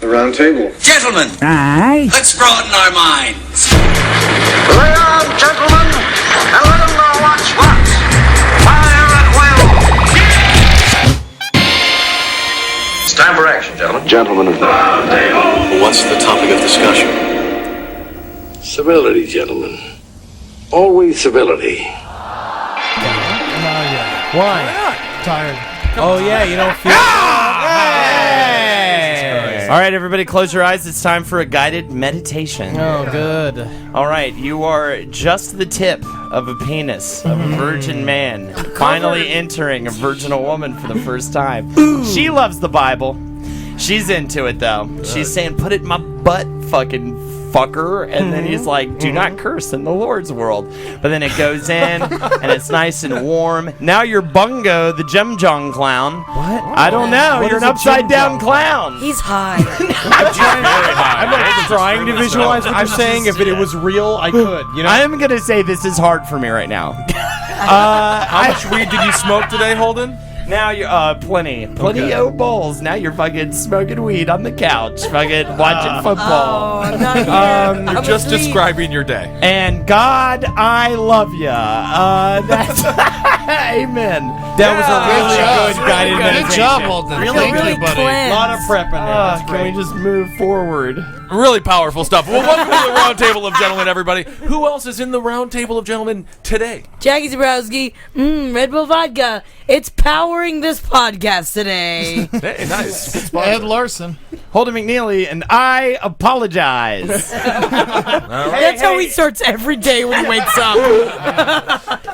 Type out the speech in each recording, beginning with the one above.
The round table. Gentlemen, let's broaden our minds. Lay on, gentlemen, and let them know what's what. Fire at will. It's time for action, gentlemen. Gentlemen of the round table. What's the topic of discussion? Civility, gentlemen. Always civility. Why? Tired. Oh, yeah, you don't feel... All right, everybody, close your eyes. It's time for a guided meditation. Oh, good. All right, you are just the tip of a penis of a virgin man finally entering a virginal woman for the first time. She loves the Bible. She's into it, though. She's saying, put it in my butt, fucking fucker. And then he's like, do not curse in the Lord's world. But then it goes in, and it's nice and warm. Now you're Bungo, the Jim Jong clown. What? I don't know. You're an upside-down clown. He's high. I'm like trying to visualize what you're saying. If it was real, I could. You know. I am going to say this is hard for me right now. How much weed did you smoke today, Holden? Now you're, plenty of bowls. Now you're fucking smoking weed on the couch, fucking watching football. Oh, not here. You're just describing your day. And God, I love ya. That's amen. That was a really good guided meditation. Good job, Holden. Really Thank you, buddy. A lot of prep in there. That's Can we great. just move forward? Really powerful stuff. Well, welcome to the Roundtable of Gentlemen, everybody. Who else is in the Roundtable of Gentlemen today? Jackie Zebrowski, Red Bull Vodka. It's powering this podcast today. Hey, nice. Ed Larson. Holden McNeely, and I apologize. That's how he starts every day when he wakes up.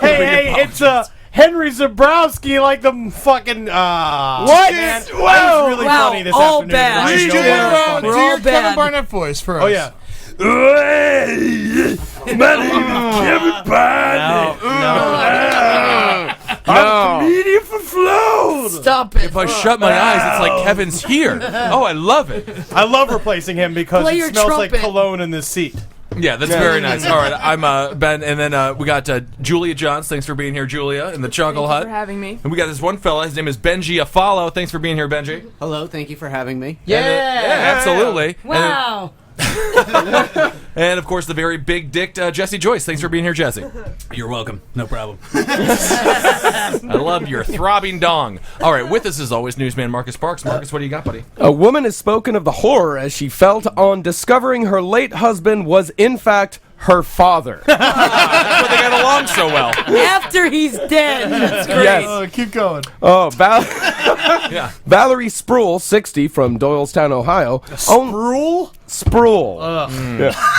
Hey, it's Henry Zebrowski, like the fucking. What? Man, Whoa. that was really Wow, funny this all afternoon. bad. I Do know your, that was funny. do We're your all Kevin bad. Barnett voice first. Oh yeah. My name is Kevin Barnett. I'm a comedian for flow. Stop it. If I shut my eyes, it's like Kevin's here. Oh, I love it. I love replacing him because Play it your smells like trumpet. cologne in this seat. Yeah, that's very nice. All right, I'm Ben, and then we got Julia Johns. Thanks for being here, Julia, in the Chuckle Hut. Thank you for having me. And we got this one fella. His name is Benji Afalo. Thanks for being here, Benji. Hello, thank you for having me. Yeah, absolutely. Wow. And of course, the very big dick Jesse Joyce. Thanks for being here, Jesse. You're welcome. No problem. I love your throbbing dong. All right, with us as always, newsman Marcus Parks. Marcus, what do you got, buddy? A woman has spoken of the horror as she felt on discovering her late husband was, in fact, her father. That's why they got along so well. After he's dead. That's great. Yes. Keep going. Oh, Yeah. Valerie Spruill, 60, from Doylestown, Ohio. Rule? Spruill.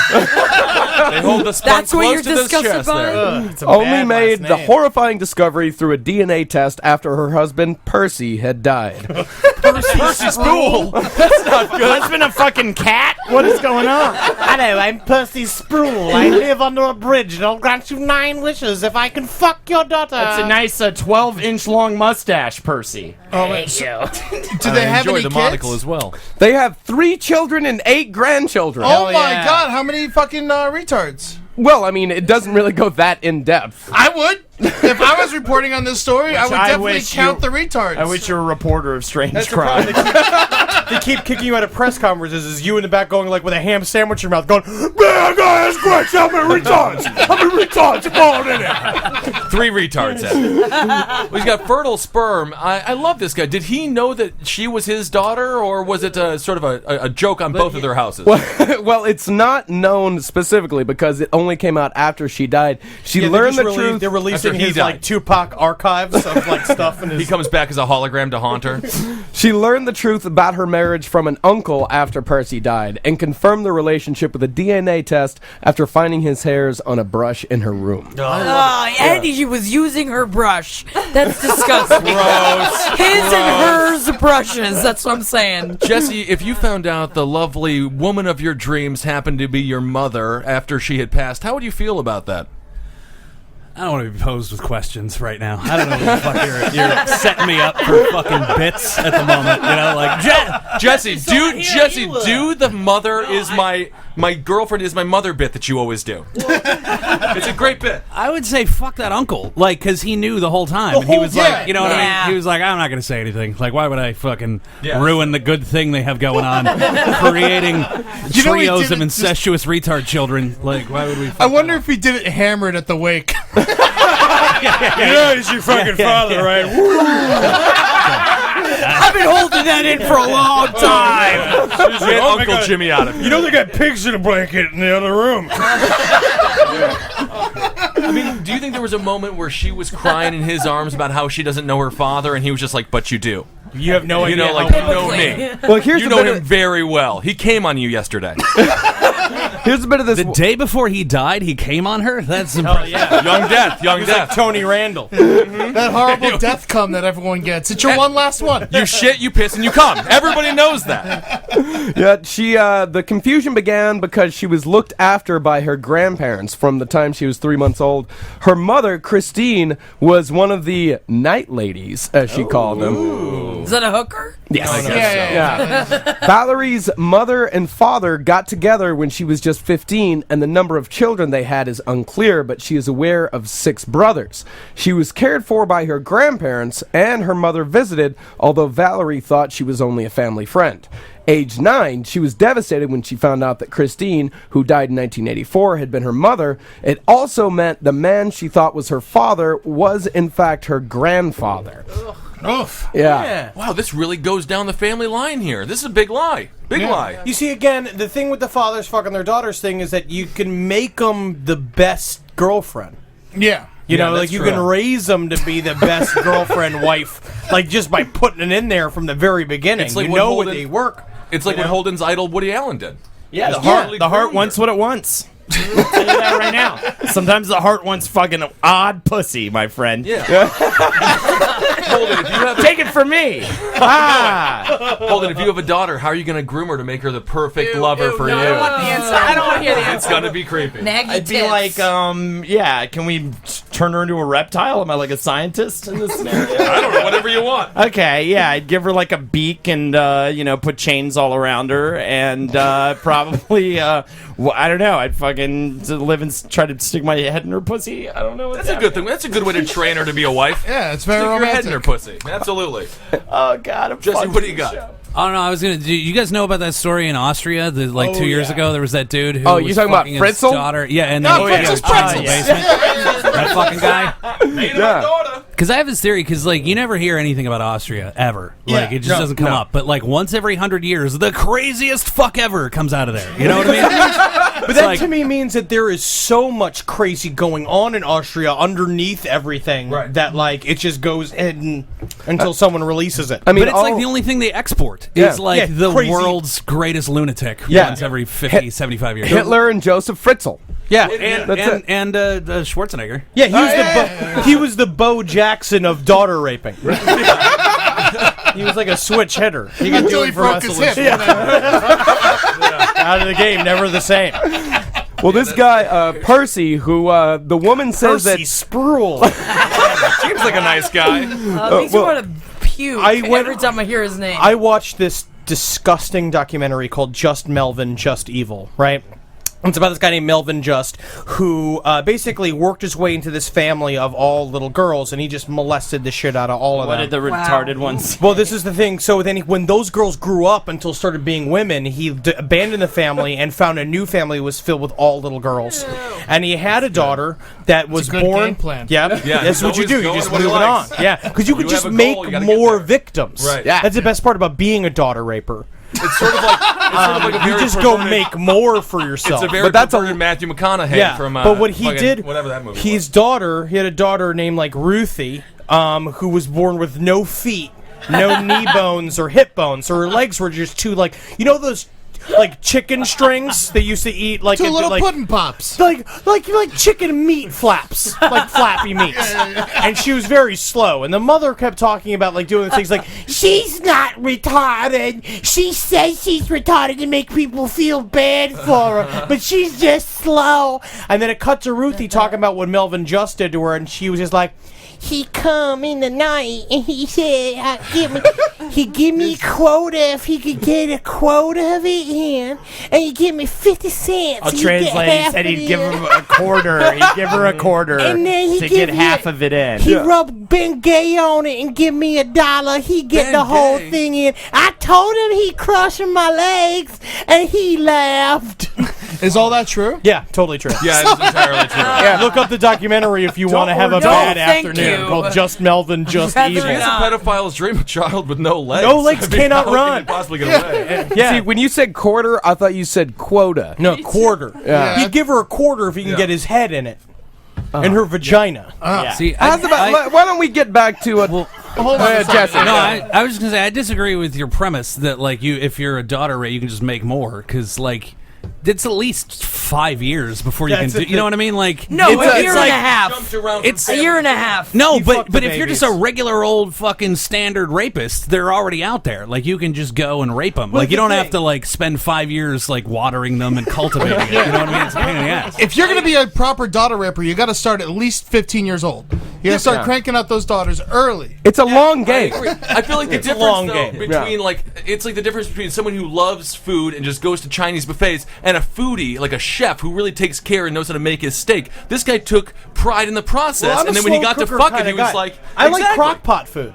They hold the spunk That's what close you're to this disgusted chest by? there. It's a Only bad made last the name. horrifying discovery through a DNA test after her husband, Percy, had died. Percy Spool. That's not good. Husband a fucking cat? What is going on? Hello, I'm Percy Spruill. I live under a bridge, and I'll grant you 9 wishes if I can fuck your daughter. That's a nice 12-inch long mustache, Percy. Do they have Enjoy any the kids? monocle as well. They have 3 children and 8 grandchildren. Oh my God! How many fucking retards? Well, I mean, it doesn't really go that in depth. I would. If I was reporting on this story, I would I definitely wish count you- the retards. I wish you were a reporter of strange That's the crime. problem. They keep kicking you out of press conferences. Is you in the back going like with a ham sandwich in your mouth, going, "Man, guys, great, how many retards? How many retards falling in it?" 3 retards. Well, he's got fertile sperm. I love this guy. Did he know that she was his daughter, or was it sort of a joke on both of their houses? Well, it's not known specifically because it only came out after she died. She Yeah, learned the they're truth. releasing After he his died. like Tupac archives of like stuff in his. He comes back as a hologram to haunt her. She learned the truth about her marriage from an uncle after Percy died and confirmed the relationship with a DNA test after finding his hairs on a brush in her room. And he was using her brush. That's disgusting. Gross. His and hers brushes. That's what I'm saying. Jesse, if you found out the lovely woman of your dreams happened to be your mother after she had passed, how would you feel about that? I don't want to be posed with questions right now. I don't know what the fuck you're setting me up for fucking bits at the moment. You know, like Jesse, do the mother is my my girlfriend is my mother bit that you always do. It's a great bit. I would say fuck that uncle, like, because he knew the whole time. And he was like, you know what I mean? He was like, I'm not going to say anything. Like, why would I fucking ruin the good thing they have going on, creating trios of incestuous retard children? Like, why would we? I wonder if he did it hammered at the wake. He's your fucking father, right? I've been holding that in for a long time. Get Uncle Jimmy out of here. You know they got pigs in a blanket in the other room. I mean, do you think there was a moment where she was crying in his arms about how she doesn't know her father, and he was just like, "But you do. You have no idea. You know, like you know me. Well, here's you know him very well. He came on you yesterday. Here's a bit of this. The day before he died, he came on her? That's impressive. Young death. Like Tony Randall. That horrible death cum that everyone gets. It's your one last one. You shit, you piss, and you come. Everybody knows that. Yeah, the confusion began because she was looked after by her grandparents from the time she was 3 months old. Her mother, Christine, was one of the night ladies, as she called them. Is that a hooker? Yes. Yeah. Valerie's mother and father got together when she was just 15, and the number of children they had is unclear, but she is aware of 6 brothers. She was cared for by her grandparents, and her mother visited, although Valerie thought she was only a family friend. Age 9, she was devastated when she found out that Christine, who died in 1984, had been her mother. It also meant the man she thought was her father was, in fact, her grandfather. Oof. Yeah. Wow, this really goes down the family line here. This is a big lie. Big lie. You see, again, the thing with the fathers fucking their daughters thing is that you can make them the best girlfriend. Yeah. You know, like you can raise them to be the best girlfriend, wife, like just by putting it in there from the very beginning. It's like you when know Holden- what they work. It's like what Holden's idol Woody Allen did. Yeah, the heart wants what it wants. I'll tell you that right now. Sometimes the heart wants fucking odd pussy, my friend. Yeah. Holden, if you have Take it from me. Holden, if you have a daughter, how are you going to groom her to make her the perfect lover for you? I don't want the answer. I don't want to hear the answer. It's going to be creepy. Naggy I'd be tits. like, can we turn her into a reptile? Am I like a scientist in this scenario? I don't know, whatever you want. Okay, yeah, I'd give her like a beak and, put chains all around her and probably, I don't know, I'd fucking live and try to stick my head in her pussy. I don't know. That's a good thing. That's a good way to train her to be a wife. Yeah, it's very Stick your head romantic. in her pussy. Absolutely. Oh, God. I'm Jesse, fucking what do you the got? show. I don't know. I was gonna. Do you guys know about that story in Austria? 2 years ago, there was that dude who. Oh, you was talking about fucking his Fritzl? daughter. Yeah, and then Fritzl's in the Pretzels. basement. That fucking guy. Made him a daughter. Because I have this theory. Because like you never hear anything about Austria ever. Like it just doesn't come up. But like once every 100 years, the craziest fuck ever comes out of there. You know what I mean? But that to me means that there is so much crazy going on in Austria underneath everything that like it just goes in until someone releases it. I mean, But it's like the only thing they export is like the crazy. world's greatest lunatic Yeah. once every 50, 75 years. Hitler and Joseph Fritzl. Yeah, And Schwarzenegger. yeah, he was the Bo Jackson of daughter raping. He was like a switch hitter. He could do it for us. Out of the game, never the same. Well, this guy, Percy, who the woman says Percy Sproul. Seems like a nice guy. Makes me want to puke every time I hear his name. I watched this disgusting documentary called Just Melvin, Just Evil, right? It's about this guy named Melvin Just, who basically worked his way into this family of all little girls, and he just molested the shit out of all of What them. did the retarded ones? Well, this is the thing. So then, when those girls grew up until started being women, he abandoned the family and found a new family that was filled with all little girls. And he had a daughter that was good born. game plan. Yeah, Yeah, that's what you always do. You going just what he move it on. likes. Yeah, because you could You just have a make goal, you gotta get more there. victims. Right. Yeah. That's the best part about being a daughter raper. It's sort of like a You very just go perverted- make more for yourself. It's a very But that's a- perverted Matthew McConaughey Yeah, from but what he fucking- did, whatever that movie his daughter, he had a daughter named like Ruthie, who was born with no feet, no knee bones or hip bones, so her legs were just two like those like chicken strings they used to eat like Two little like, pudding pops. like chicken meat flaps, like flappy meats. And she was very slow. And the mother kept talking about like doing things like, she's not retarded. She says she's retarded to make people feel bad for her, but she's just slow. And then it cut to Ruthie talking about what Melvin just did to her, and she was just like, he come in the night and he said, he give me a quota if he could get a quota of it in, and he give me 50 cents. I'll He'd translate. get He half said of he'd it give in. him a quarter. He'd give her a quarter And then he to give get you- half of it in. He rubbed Ben Gay on it and give me $1. He get Ben the whole Gay? thing in. I told him he crushing my legs, and he laughed. Is all that true? Yeah, totally true. Yeah, it's entirely true. Yeah, look up the documentary if you want to have a don't, bad thank afternoon you. called Just Melvin, Just Rather Evil. It's a pedophile's dream, a child with no legs. No legs cannot how can run. he possibly get away? Yeah. See, when you said quarter, I thought you said quota. No, quarter. Yeah. He'd give her a quarter if he can get his head in it. And her vagina. See, How's about, why don't we get back to it? Hold on a second. Jesse. No, I was just gonna say I disagree with your premise that like if you're a daughter rate, you can just make more because like it's at least 5 years before you That's can do. the You know what I mean? Like No, it's a year and a half. Jumped around It's from A year and a half. no, You but fuck the if you're just babies. a regular old fucking standard rapist, they're already out there. Like you can just go and rape them. Well, Like you the don't thing- have to like spend 5 years like watering them and cultivating it. You know what I mean? It's a pain in the ass. If you're going to be a proper daughter raper, you got to start at least 15 years old. You got to start cranking out those daughters early. It's a long game. I feel like the a long difference though, game. between like it's like the difference between someone who loves food and just goes to Chinese buffets and a foodie like a chef who really takes care and knows how to make his steak. This guy took pride in the process, Well, I'm a and then when he slow got to cooker fuck it, kinda he was guy. like, I like exactly. crock pot food.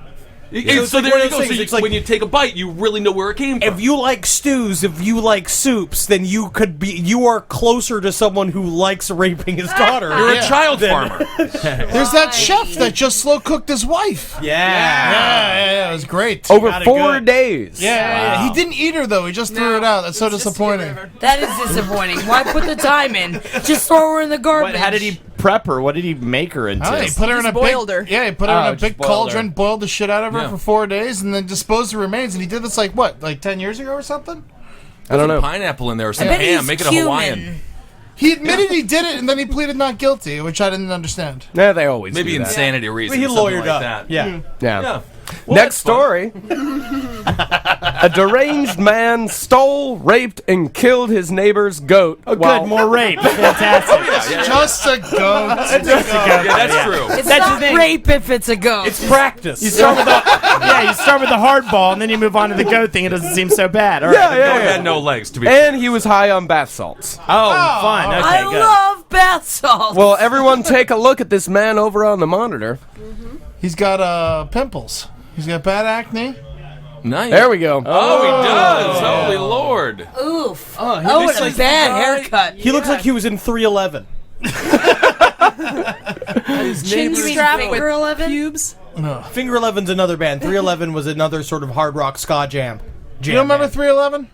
So, it's like there one you of go. those So things, you, it's like- when you take a bite, you really know where it came from. If you like stews, if you like soups, then you are closer to someone who likes raping his daughter. You're a child farmer. There's that chef that just slow cooked his wife. Yeah, it was great. Over got it 4 good. days. Yeah. He didn't eat her though. He just threw it out. That's so disappointing. That is disappointing. Why put the time in? Just throw her in the garbage. How did he prep her? What did he make her into? Oh, he put her in a boiled big, her. Yeah, he put her in a just big boiled cauldron, her. boiled the shit out of her Yeah. for 4 days, and then disposed the remains. And he did this like what, like 10 years ago or something? I don't know. Pineapple in there or I some bet ham. he's Make it a human. Hawaiian. He admitted he did it, and then he pleaded not guilty, which I didn't understand. Yeah, they always Maybe do that. insanity reasons. He something lawyered like up. that. Yeah. Yeah. Yeah. Well, Next that's fun. story. A deranged man stole, raped, and killed his neighbor's goat. Oh, good, more rape. Fantastic. Just a goat. Yeah, that's true. It's That's not the thing. rape if it's a ghost. It's practice. You start with the you start with the hard ball, and then you move on to the goat thing. It doesn't seem so bad. All right. Yeah, Goat yeah, had yeah. no legs, to be And he was high on bath salts. Oh, fun. Okay, I good. love bath salts. Well, everyone take a look at this man over on the monitor. He's got pimples. He's got bad acne. nice. There we go. Oh, he does. Holy Lord. Oof. Oh, he Oh, looks and a like- bad haircut. He looks like he was in 311. Chin strap Finger 11? pubes. Finger 11's another band. 311 was another sort of hard rock ska jam. You don't remember 311?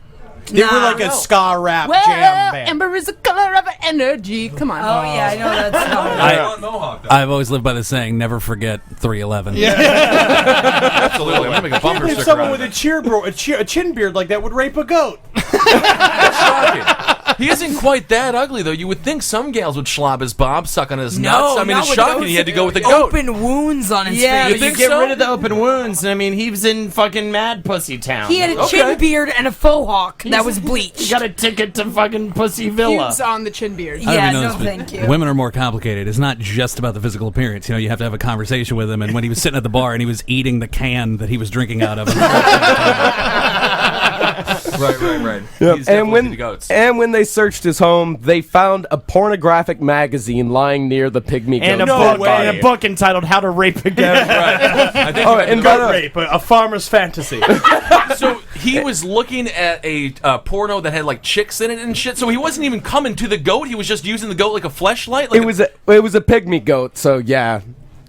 They were like a ska rap jam band. Amber is the color of energy. Come on. Oh, yeah, I know that song. Mohawk. I've always lived by the saying, "Never forget 311." Absolutely. I'm going to make a bumper If sticker someone out with of a chin beard like that would rape a goat. Shocking. He isn't quite that ugly, though. You would think some gals would slob his bob, suck on his nuts. I mean, not it's with shocking those he had to go with a goat. Open wounds on his Yeah, face. but you think get so? rid of the open wounds. I mean, he was in fucking Mad Pussy Town. He had a chin beard and a faux hawk that was He bleached. got a ticket to fucking Pussy Villa. Pubes on the chin beard. I don't Yeah, even know no, this, but thank you. Women are more complicated. It's not just about the physical appearance. You know, you have to have a conversation with him. And when he was sitting at the bar and he was eating the can that he was drinking out of, Right. Yep. He's And definitely when the goats. they searched his home, they found a pornographic magazine lying near the pygmy and a goat. book, and a book entitled "How to Rape a Goat." I think Oh, you meant and the by goat the- Rape, a farmer's fantasy. So he was looking at a porno that had like chicks in it and shit. So he wasn't even coming to the goat. He was just using the goat like a fleshlight. Like It was a pygmy goat, so yeah,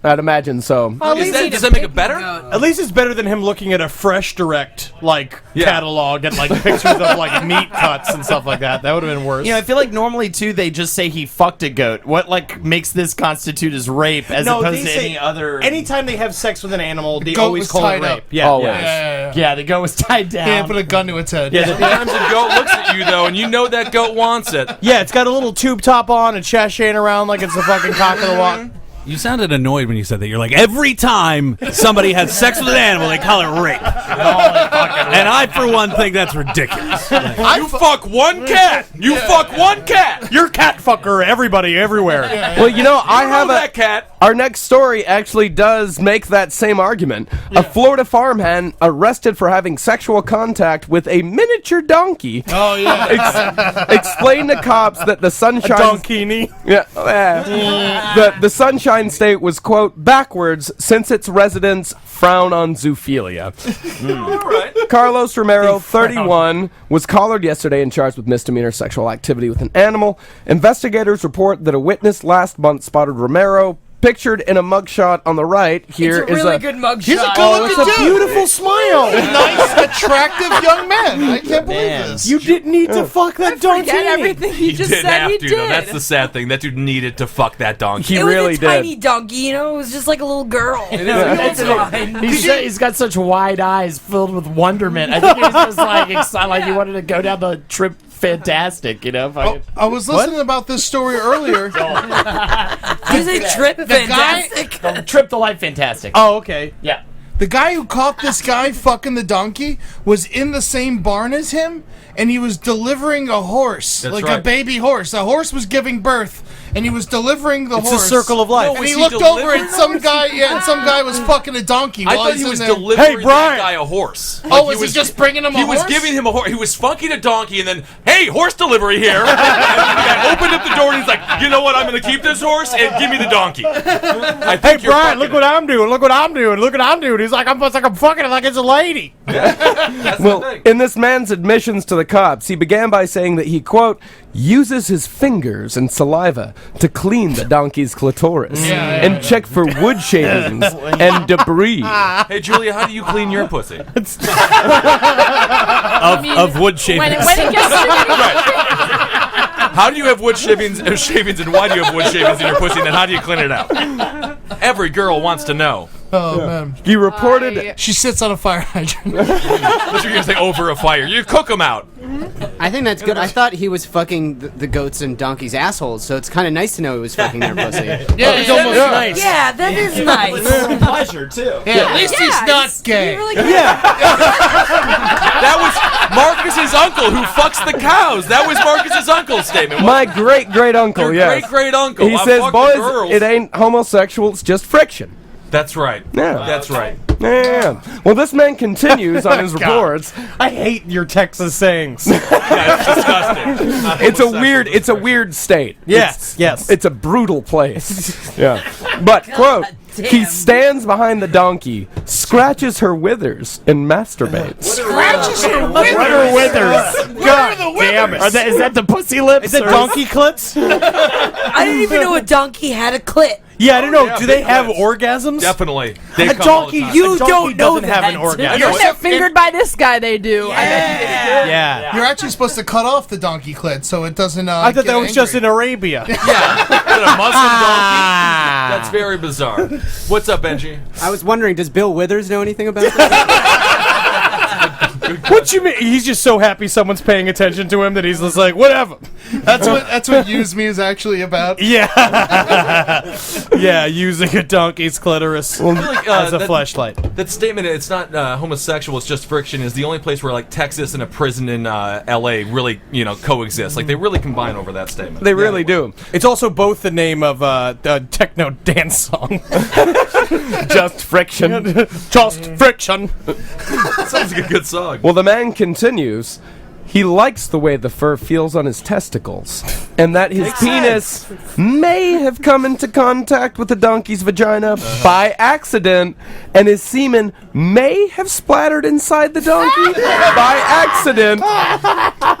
I'd imagine so. does that make it better? At least it's better than him looking at a Fresh Direct Yeah. catalog and like pictures of like meat cuts and stuff like that. That would have been worse. You know, I feel like normally too they just say he fucked a goat. What like makes this constitute as rape as opposed they to say any other? Anytime they have sex with an animal, they goat always was call it tied rape. up. Yeah, Always. Yeah. yeah, the goat was tied down. He put a gun to its head. Yeah, Sometimes a goat looks at you though, and you know that goat wants it. yeah, it's got a little tube top on and sashaying around like it's the fucking cock of the walk. You sounded annoyed when you said that. You're like, every time somebody has sex with an animal, they call it rape. And I, for one, think that's ridiculous. You fuck one cat. You fuck one cat. You're cat fucker, everybody, everywhere. Well, you know, I have that cat. Our next story actually does make that same argument. A Florida farmhand arrested for having sexual contact with a miniature donkey. Oh, yeah. Explained to cops that the Sunshine... Donkini. The Sunshine State was, quote, backwards since its residents frown on zoophilia. All right. Carlos Romero, 31, was collared yesterday and charged with misdemeanor sexual activity with an animal. Investigators report that a witness last month spotted Romero pictured in a mugshot on the right. Here it's a is really good mugshot. He's a good-looking dude. Beautiful smile. Nice, attractive young man. I can't believe this. You didn't need to fuck that donkey. Forget everything he just didn't said have he to, did. though. That's the sad thing. That dude needed to fuck that donkey. It really was a did. tiny donkey, you know? It was just like a little girl. He's got such wide eyes filled with wonderment. I think he was just like excited, like he wanted to go down the trip. Fantastic, you know. I was listening about this story earlier. Is it trip fantastic? The trip to life fantastic. Oh, okay. Yeah. The guy who caught this guy fucking the donkey was in the same barn as him, and he was delivering a horse, That's like right. a baby horse. A horse was giving birth, and he was delivering the It's horse. a circle of life. And was he he looked over, delivering and some guy was fucking a donkey. I while thought he's he in was there. delivering Hey, Brian. that guy a horse. Oh, was he just bringing him a He was horse? giving him a horse. He was funking a donkey, and then, hey, horse delivery here. And the guy opened up the door, and he's like, you know what? I'm going to keep this horse and give me the donkey. I Hey, think you're Brian, look fucking what I'm doing. Look what I'm doing. Look what I'm doing. He's like, I'm fucking it like it's a lady. Well, in this man's admissions to the cops, he began by saying that he, quote, uses his fingers and saliva to clean the donkey's clitoris and check for wood shavings and debris. Hey, Julia, how do you clean your pussy? Of wood shavings. When it gets How do you have wood shavings, and why do you have wood shavings in your pussy, and then how do you clean it out? Every girl wants to know. Oh, man. He reported... She sits on a fire hydrant. What you're going to say over a fire. You cook them out. I think that's good. I thought he was fucking the goats and donkeys' assholes, so it's kind of nice to know he was fucking their pussy. Yeah, it's almost nice. Yeah, that is nice. Pleasure, too. At least he's not gay. That was Marcus's uncle who fucks the cows. That was Marcus's uncle's statement. My great-great-uncle, Your yes. great-great-uncle. He I says, fuck the boys, girls." it ain't homosexual, it's just friction. That's right. Yeah. That's right. Yeah. Well, this man continues on his reports. I hate your Texas sayings. That's disgusting. It's a weird state. Yes, yes. It's a brutal place. Yeah. But, quote, he stands behind the donkey, scratches her withers, and masturbates. Scratches her What are withers? God damn it. Is that the pussy lips? Is that donkey clits? I didn't even know a donkey had a clit. Yeah, I don't know. Yeah, Do they big have clits. orgasms? Definitely. They A come all the donkey, time. You a donkey don't know doesn't have an that. orgasm. When they're fingered by this guy, they do. Yeah. You're actually supposed to cut off the donkey clit so it doesn't. I thought that was just in Arabia. Yeah. Is it a Muslim donkey? That's very bizarre. What's up, Benji? I was wondering, does Bill Withers know anything about this? What you mean? He's just so happy someone's paying attention to him that he's just like, whatever. That's what Use Me is actually about. Yeah. Yeah, using a donkey's clitoris as a flashlight. That statement, it's not homosexual, it's just friction, is the only place where, like, Texas and a prison in L.A. really, coexist. Like, they really combine over that statement. They really do. It's also both the name of a techno dance song. Just friction. Just friction. Sounds like a good song. Well, the man continues. He likes the way the fur feels on his testicles, and that his penis may have come into contact with the donkey's vagina by accident, and his semen may have splattered inside the donkey by accident.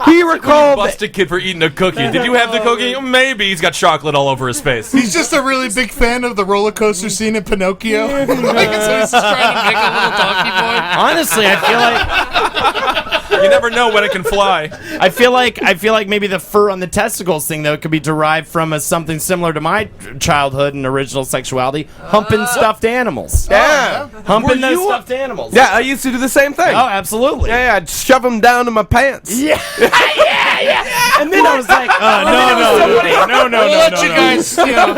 He recalled that Busted kid for eating a cookie. Did you have the cookie? Maybe. He's got chocolate all over his face. He's just a really big fan of the roller coaster scene in Pinocchio. So he's just trying to make a little donkey boy. Honestly, I feel like You never know when it can fly. I feel like maybe the fur on the testicles thing though could be derived from something similar to my childhood and original sexuality, humping stuffed animals. Yeah. Humping those stuffed animals. Yeah, I used to do the same thing. Oh, absolutely. Yeah, I'd shove them down in my pants. Yeah. Yeah. And then I was like, We'll let you guys, you know,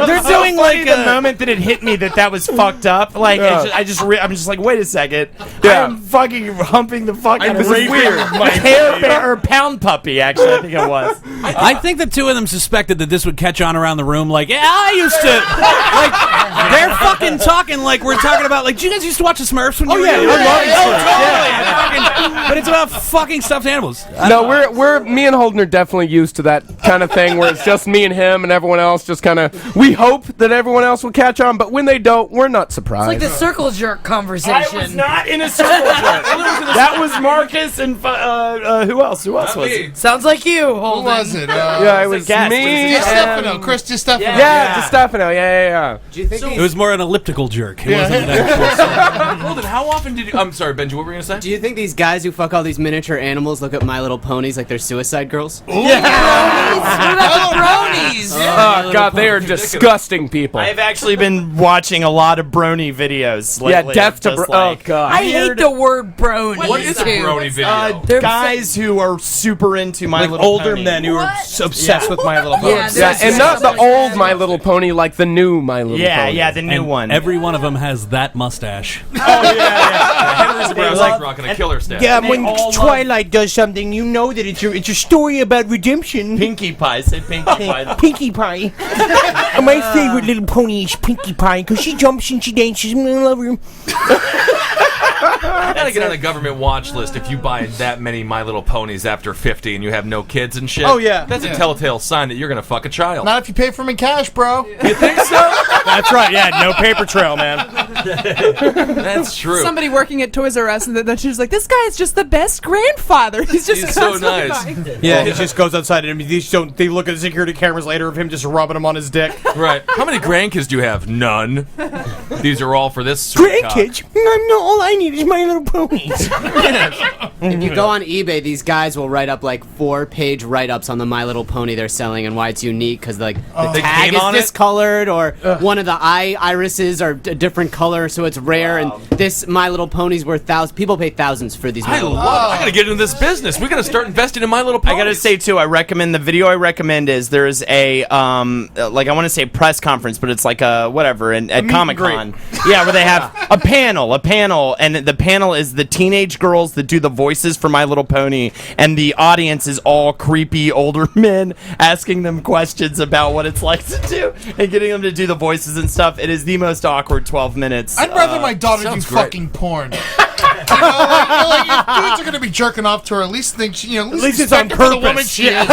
they're doing like the moment that it hit me that was fucked up. Like I'm just like, wait a second. I'm fucking humping the fucking weird hair bear or pound puppy. Actually, I think it was. I think the two of them suspected that this would catch on around the room. Like, yeah, I used to. Like, they're fucking talking like we're talking about. Like, do you guys used to watch the Smurfs when you were young? But it's about fucking stuffed animals. No, we're me and Holden are definitely used to that kind of thing where it's just me and him and everyone else just kind of. We hope that everyone else will catch on, but when they don't, we're not surprised. It's like the circle jerk conversation. I was not in a circle jerk. That was Marcus and who else? Who else was it? Sounds like you, Holden. Who was it? Yeah, it was me. DiStefano, Chris DiStefano. Yeah, DiStefano. Yeah. Do you think It was more an elliptical jerk. It wasn't an actual Holden, how often did you... I'm sorry, Benji, what were you going to say? Do you think these guys who fuck all these miniature animals look at My Little Ponies like they're suicide girls? What about the Bronies? Oh God, they are disgusting people. I've actually been watching a lot of Brony videos lately. Yeah, death to oh God. I hate the word brony. What is a Brony video? They're guys who are super into My Little older Pony. men who are obsessed with My Little Pony. Yeah, and not the old My Little Pony, like the new My Little Pony. Yeah, the new one. Every one of them has that mustache. Henry Zebrowski's rocking a killer stash. Yeah, when Twilight does something, you know that it's a story about redemption. Pinkie Pie. Say Pinkie Pie. Pinkie Pie. My favorite little pony is Pinkie Pie because she jumps and she dances and I love her. I gotta get on a government watch list if you buy that many My Little Ponies after 50 and you have no kids and shit. Oh, yeah. That's a telltale sign that you're gonna fuck a child. Not if you pay for them in cash, bro. You think so? That's right, yeah, no paper trail, man. That's true. Somebody working at Toys R Us, and then she was like, "This guy is just the best grandfather. He's just so nice. buying." Yeah, he just goes outside and they look at the security cameras later of him just rubbing him on his dick. Right. How many grandkids do you have? None. These are all for this sweet cock. Grandkids? No, all I need is My Little Ponies. If you go on eBay, these guys will write up like 4-page write-ups on the My Little Pony they're selling and why it's unique because like the They tag came on is it? discolored or one of the eye irises are a different color, so it's rare. And this My Little Pony's worth thousands. People pay thousands for these. I gotta get into this business. We gotta start investing in My Little Ponies. I gotta say too, the video I recommend is there's a like I want to say press conference, but it's like a whatever at Comic-Con. Yeah, where they have a panel, and the panel is the teenage girls that do the voices for My Little Pony, and the audience is all creepy older men asking them questions about what it's like to do and getting them to do the voices and stuff. It is the most awkward 12 minutes. I'd rather my daughter do fucking porn. You know, like, if dudes are gonna be jerking off to her, at least think she, at least it's on respect her for the woman purpose. she is.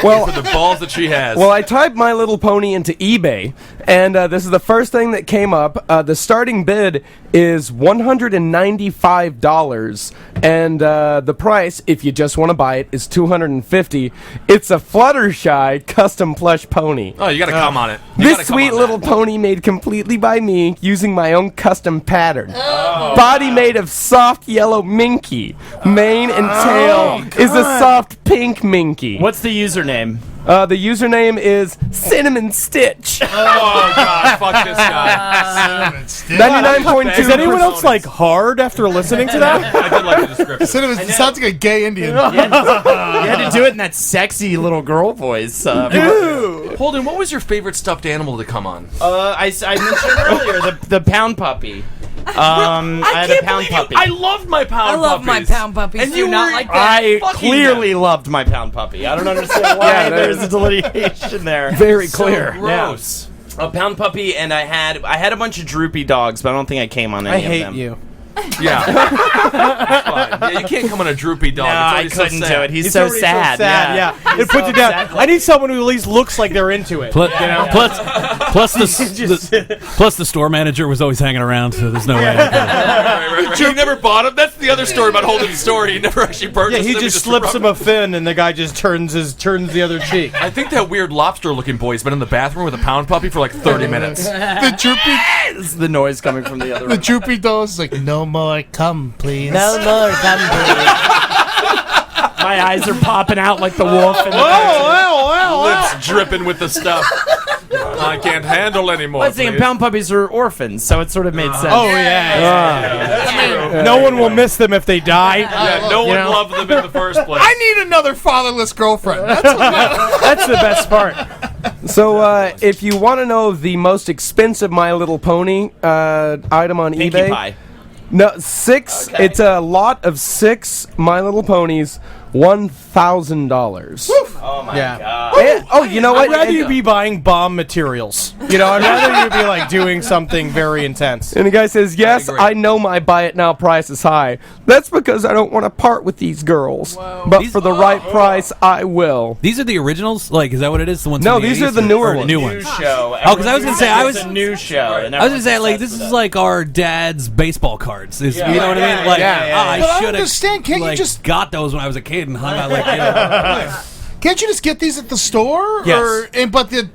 Well, for the balls that she has. Well, I typed My Little Pony into eBay, and this is the first thing that came up. The starting bid is $195, and the price, if you just want to buy it, is $250. It's a Fluttershy custom plush pony. Oh, you gotta come on it. This sweet little pony made completely by me using my own custom pattern. Body made of soft yellow minky. Mane and tail is a soft pink minky. What's the username? The username is Cinnamon Stitch. Oh god, fuck this guy. 99.2. Is anyone else like hard after listening to that? I did like the description. Cinnamon sounds like a gay Indian. You had to do it in that sexy little girl voice. Holden, what was your favorite stuffed animal to come on? I mentioned earlier the pound puppy. I had a pound puppy. I loved my pound puppies. I love my pound puppies. And Do you not were like that. I clearly loved my pound puppy. I don't understand why there's a delineation there. Very clear. So gross. Yeah. A pound puppy, and I had a bunch of droopy dogs, but I don't think I came on any of them. I hate you. Yeah. Yeah, you can't come on a droopy dog. No, I it's already couldn't so do it. He's It's so already sad. Yeah. It puts you down. I need someone who at least looks like they're into it. Plus the store manager was always hanging around, so there's no way. Right. You never bought him? That's the other story about Holden's story. He never actually purchased Yeah, them. he just slips him a fin, and the guy just turns the other cheek. I think that weird lobster-looking boy's been in the bathroom with a pound puppy for like 30 minutes. The droopy, This is the noise coming from the other the room. droopy dog is like, no more cum, please. No more, come please. My eyes are popping out like the wolf. In the Lips dripping with the stuff. I can't handle anymore. I was thinking pound puppies are orphans, so it sort of made sense. Oh yeah. No one will miss them if they die. Yeah, no one loved them in the first place. I need another fatherless girlfriend. That's the best part. So, if you want to know the most expensive My Little Pony item on Pinkie eBay, Pie. no, 6. Okay. It's a lot of 6 My Little Ponies, $1,000. Oh my Yeah. god. You know what? I'd rather you be buying bomb materials. You know, I'd rather you be like doing something very intense. And the guy says, "Yes, agree. I know my buy it now price is high. That's because I don't want to part with these girls. But for the right price, I will." These are the originals? Like, is that what it is? The ones No, from the these 80s? are the newer ones. New New ones. show. Oh, because I was gonna say It's a new show. And I was gonna say like everyone's this is obsessed like our dad's baseball cards. You know what I mean? Like, yeah. I But I should understand, can't you have just- got those when I was a kid and hung out like. You know, Can't you just get these at the store? Yes.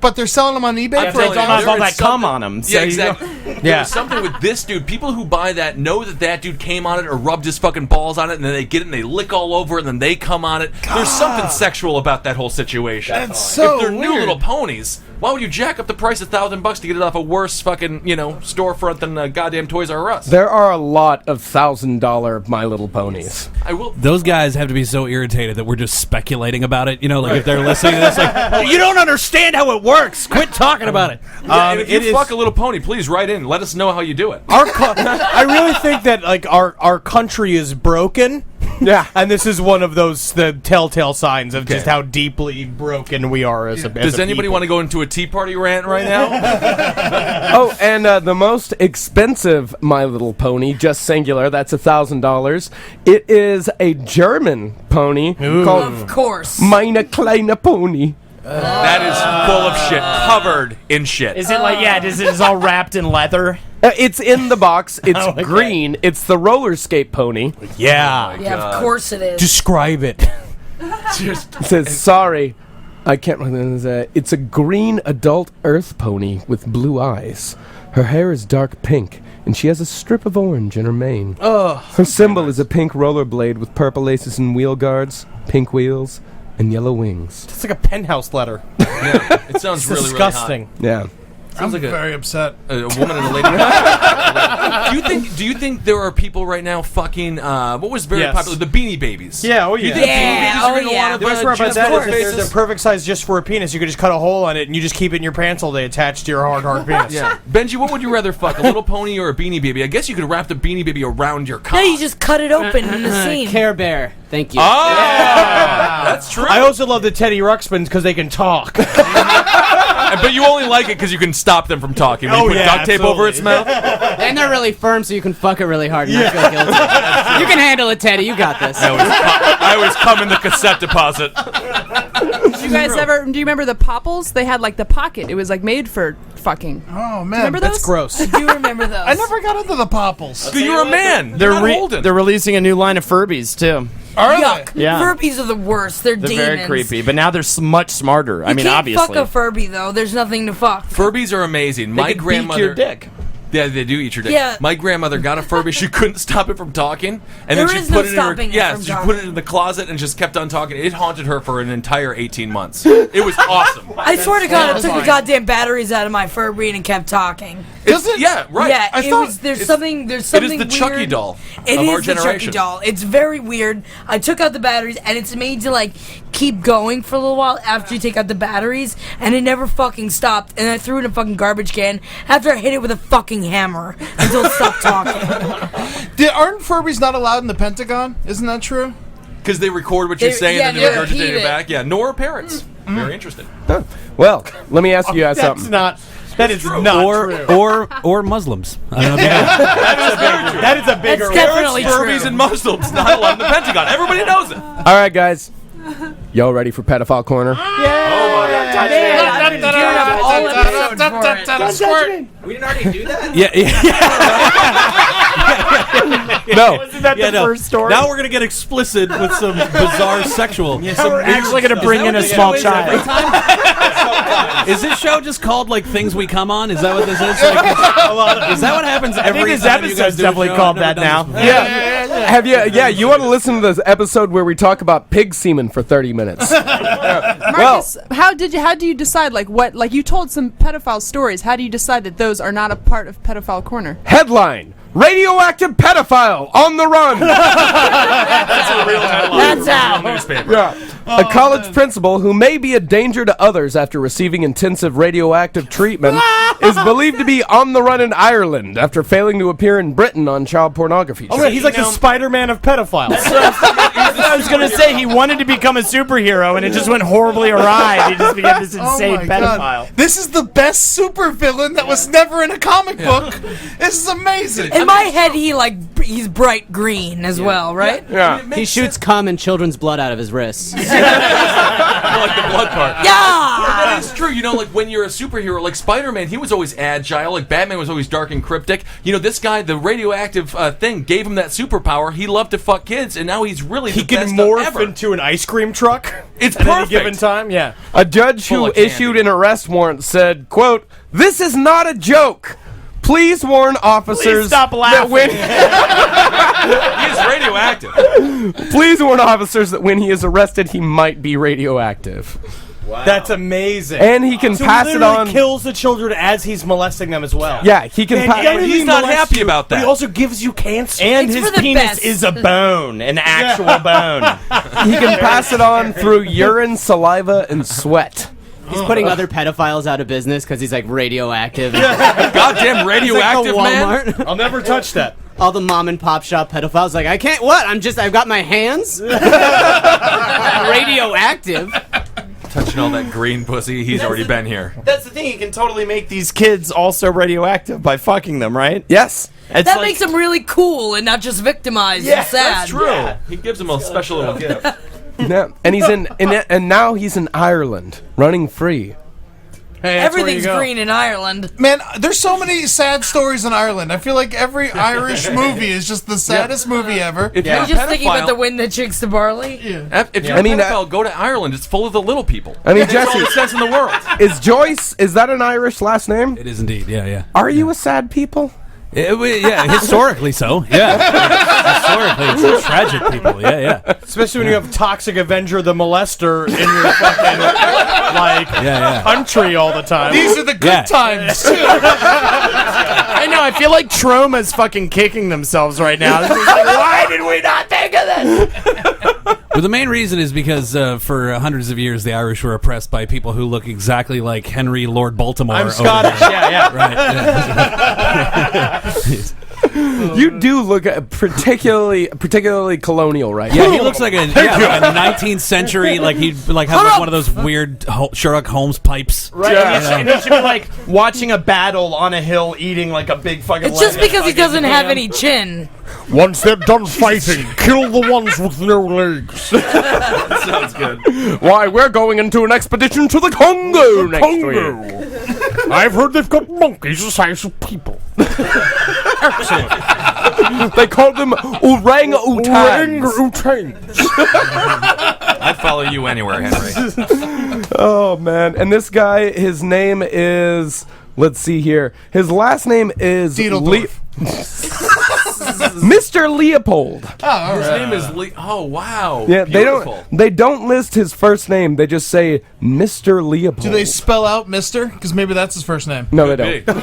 But they're selling them on eBay I'm for telling you, Have all there is that cum something- on them. Yeah, exactly. Yeah. There's something with this dude. People who buy that know that dude came on it or rubbed his fucking balls on it, and then they get it and they lick all over it, and then they come on it. There's something sexual about that whole situation. That's so If they're new weird. little ponies, why would you jack up the price $1,000 to get it off a worse fucking storefront than goddamn Toys R Us? There are a lot of $1,000 My Little Ponies. I will. those guys have to be so irritated that we're just speculating about it. You know, like if they're listening to this, like you don't understand how it works. Quit talking about it. Yeah, and if it you is- fuck a little pony, please write in. Let us know how you do it. I really think that like our country is broken. Yeah. And this is one of the telltale signs of just how deeply broken we are as a Does anybody want to go into a Tea Party rant right now? Oh, and the most expensive My Little Pony, just singular, that's $1,000. It is a German pony called Of course. Meine Kleine Pony. That is full of shit, covered in shit. Is it like it's all wrapped in leather? It's in the box. It's Oh, okay. green. It's the roller skate pony. Yeah. Yeah, of course it is. Describe it. It says, "Sorry, I can't remember. It's a green adult earth pony with blue eyes. Her hair is dark pink, and she has a strip of orange in her mane. Her symbol is a pink rollerblade with purple laces and wheel guards, pink wheels, and yellow wings." It's like a penthouse letter. Yeah, it sounds It's really, disgusting. Yeah. Sounds like very upset. A woman and a lady. Do you think there are people right now fucking what was very Yes. popular? The Beanie Babies. Yeah, oh Do you yeah. think Yeah, Beanie Babies oh are gonna yeah. want The best part about just that for is that they're faces? the perfect size just for a penis. You could just cut a hole on it and you just keep it in your pants all day attached to your hard penis. Yeah, Benji, what would you rather fuck, a little pony or a Beanie Baby? I guess you could wrap the Beanie Baby around your cock. No, you just cut it open in the seam. Care Bear. Thank you. Oh, that's true. I also love the Teddy Ruxpins because they can talk. But you only like it because you can stop them from talking. When you put duct tape over its mouth. And they're really firm, so you can fuck it really hard and not feel guilty. You can handle it, Teddy. You got this. I always come in the cassette deposit. Do you guys ever? Do you remember the Popples? They had like the pocket. It was like made for fucking. Oh man, Remember those? That's gross. I do remember those. I never got into the Popples. You're a man. You're not Holden. They're releasing a new line of Furbies too. Are Yuck. they? Yeah. Furbies are the worst. They're They're demons. very creepy, but now they're much smarter. I You mean, can't obviously. fuck a Furby though. There's nothing to fuck. Furbies are amazing. They My could grandmother. beak your dick. Yeah, they do eat your dick. Yeah. My grandmother got a Furby. She couldn't stop it from talking, and There then she is put no it in her. stopping it Yeah, from she talking. put it in the closet and just kept on talking. It haunted her for an entire 18 months. It was awesome. I swear to God, I took the goddamn batteries out of my Furby and it kept talking. Yeah, right. Yeah, I it thought was. There's it's- something. There's It is something. the Chucky weird. doll It of is our the generation. Chucky doll. It's very weird. I took out the batteries, and it's made to like keep going for a little while after you take out the batteries, and it never fucking stopped. And I threw it in a fucking garbage can after I hit it with a fucking hammer until it stopped talking. Aren't Furbies not allowed in the Pentagon? Isn't that true? Because they record what you're They- saying yeah, and then they they regurgitate repeat it it. back. Yeah, nor parents. Very interesting. Well, let me ask you guys That's something. not. That is not true. or Muslims. I don't know. That is a bigger. That's definitely Furbies true. and Muslims not allowed in the Pentagon. Everybody knows it. All right, guys. Y'all ready for Pedophile Corner? Man, I've been gearing up all episode for it. We didn't already do that? No. Wasn't that Yeah, the no. first story? Now we're gonna get explicit with some bizarre sexual. We're actually going to bring in a small child. Is this show just called like Things We Come On? Is that what this is? Like, is that what happens every think this time you guys episode's do a definitely show? called I've never that done now. this before. Yeah. Have you? Yeah, you want to listen to this episode where we talk about pig semen for 30 minutes? Marcus, how do you decide like you told some pedophile stories? How do you decide that those are not a part of Pedophile Corner? Headline: radioactive pedophile on the run. That's a real headline. That's out. Newspaper. Yeah. A college principal who may be a danger to others after receiving intensive radioactive treatment is believed to be on the run in Ireland after failing to appear in Britain on child pornography. Oh, yeah, he's like the Spider-Man of pedophiles. I was going to say, he wanted to become a superhero, and it just went horribly awry. He just became this insane my pedophile. God. This is the best supervillain that was never in a comic book. This is amazing. In my head, he's bright green as well, right? Yeah. He shoots cum and children's blood out of his wrists. Like the blood part. Yeah! That is true. You know, like when you're a superhero, like Spider-Man, he was always agile. Like Batman was always dark and cryptic. You know, this guy, the radioactive thing, gave him that superpower. He loved to fuck kids, and now he's really the He can best morph ever. into an ice cream truck. It's at any perfect. given time. Yeah. A judge Full who of candy. issued an arrest warrant said, quote, "This is not a joke. Please warn officers Please stop that when He's radioactive. please warn officers that when he is arrested, he might be radioactive." Wow. That's amazing. And he can so pass he it literally on. kills the children as he's molesting them as well. Yeah, he can pass. And he's not happy about But that. he also gives you cancer. And It's his for the penis best. is a bone, an actual bone. He can pass it on through urine, saliva, and sweat. He's putting other pedophiles out of business because he's like radioactive. Goddamn radioactive, man. Walmart. I'll never touch that. All the mom and pop shop pedophiles like, I can't. What? I've got my hands. Radioactive. Touching all that green pussy, he's already been here. That's the thing. He can totally make these kids also radioactive by fucking them, right? Yes. It's That like- makes him really cool and not just victimized Yeah, and sad. That's true. He gives him a special little gift. Yeah. And he's and now he's in Ireland, running free. Hey, that's where Everything's you go. green in Ireland. Man, there's so many sad stories in Ireland. I feel like every Irish movie is just the saddest movie ever. If you're I'm a just thinking about the pedophile, wind that chicks the barley. if you're I mean, a pedophile, go to Ireland. It's full of the little people. I mean, It makes all Jesse- the sense in the world. Is Joyce? Is that an Irish last name? It is indeed. Yeah, yeah. Are you a sad people? Yeah, historically so. Yeah. Historically, it's tragic people. Yeah, yeah. Especially when you have Toxic Avenger the Molester in your fucking country all the time. These are the good times, too. I know. I feel like Troma's fucking kicking themselves right now. It's just like, why did we not think of this? Well, the main reason is because for hundreds of years, the Irish were oppressed by people who look exactly like Henry Lord Baltimore. I'm over Scottish. there. Yeah. Right. Yeah. You do look particularly colonial, right? Yeah, he looks like a 19th century, like he'd like have like one of those weird Sherlock Holmes pipes. Right. And he should be like watching a battle on a hill, eating like a big fucking. It's just leg of because he fucking doesn't have ham. any chin. Once they're done fighting, kill the ones with no legs. Sounds good. Why, we're going into an expedition to the Congo next week. I've heard they've got monkeys the size of people. They call them orang-utans. I'd follow you anywhere, Henry. Oh, man. And this guy, his name is... Let's see here. His last name is... Diedeldorf. Mr. Leopold. His name is Lee. Oh, wow. Yeah, Beautiful. they don't list his first name. They just say Mr. Leopold. Do they spell out Mister? Because maybe that's his first name. No, they don't.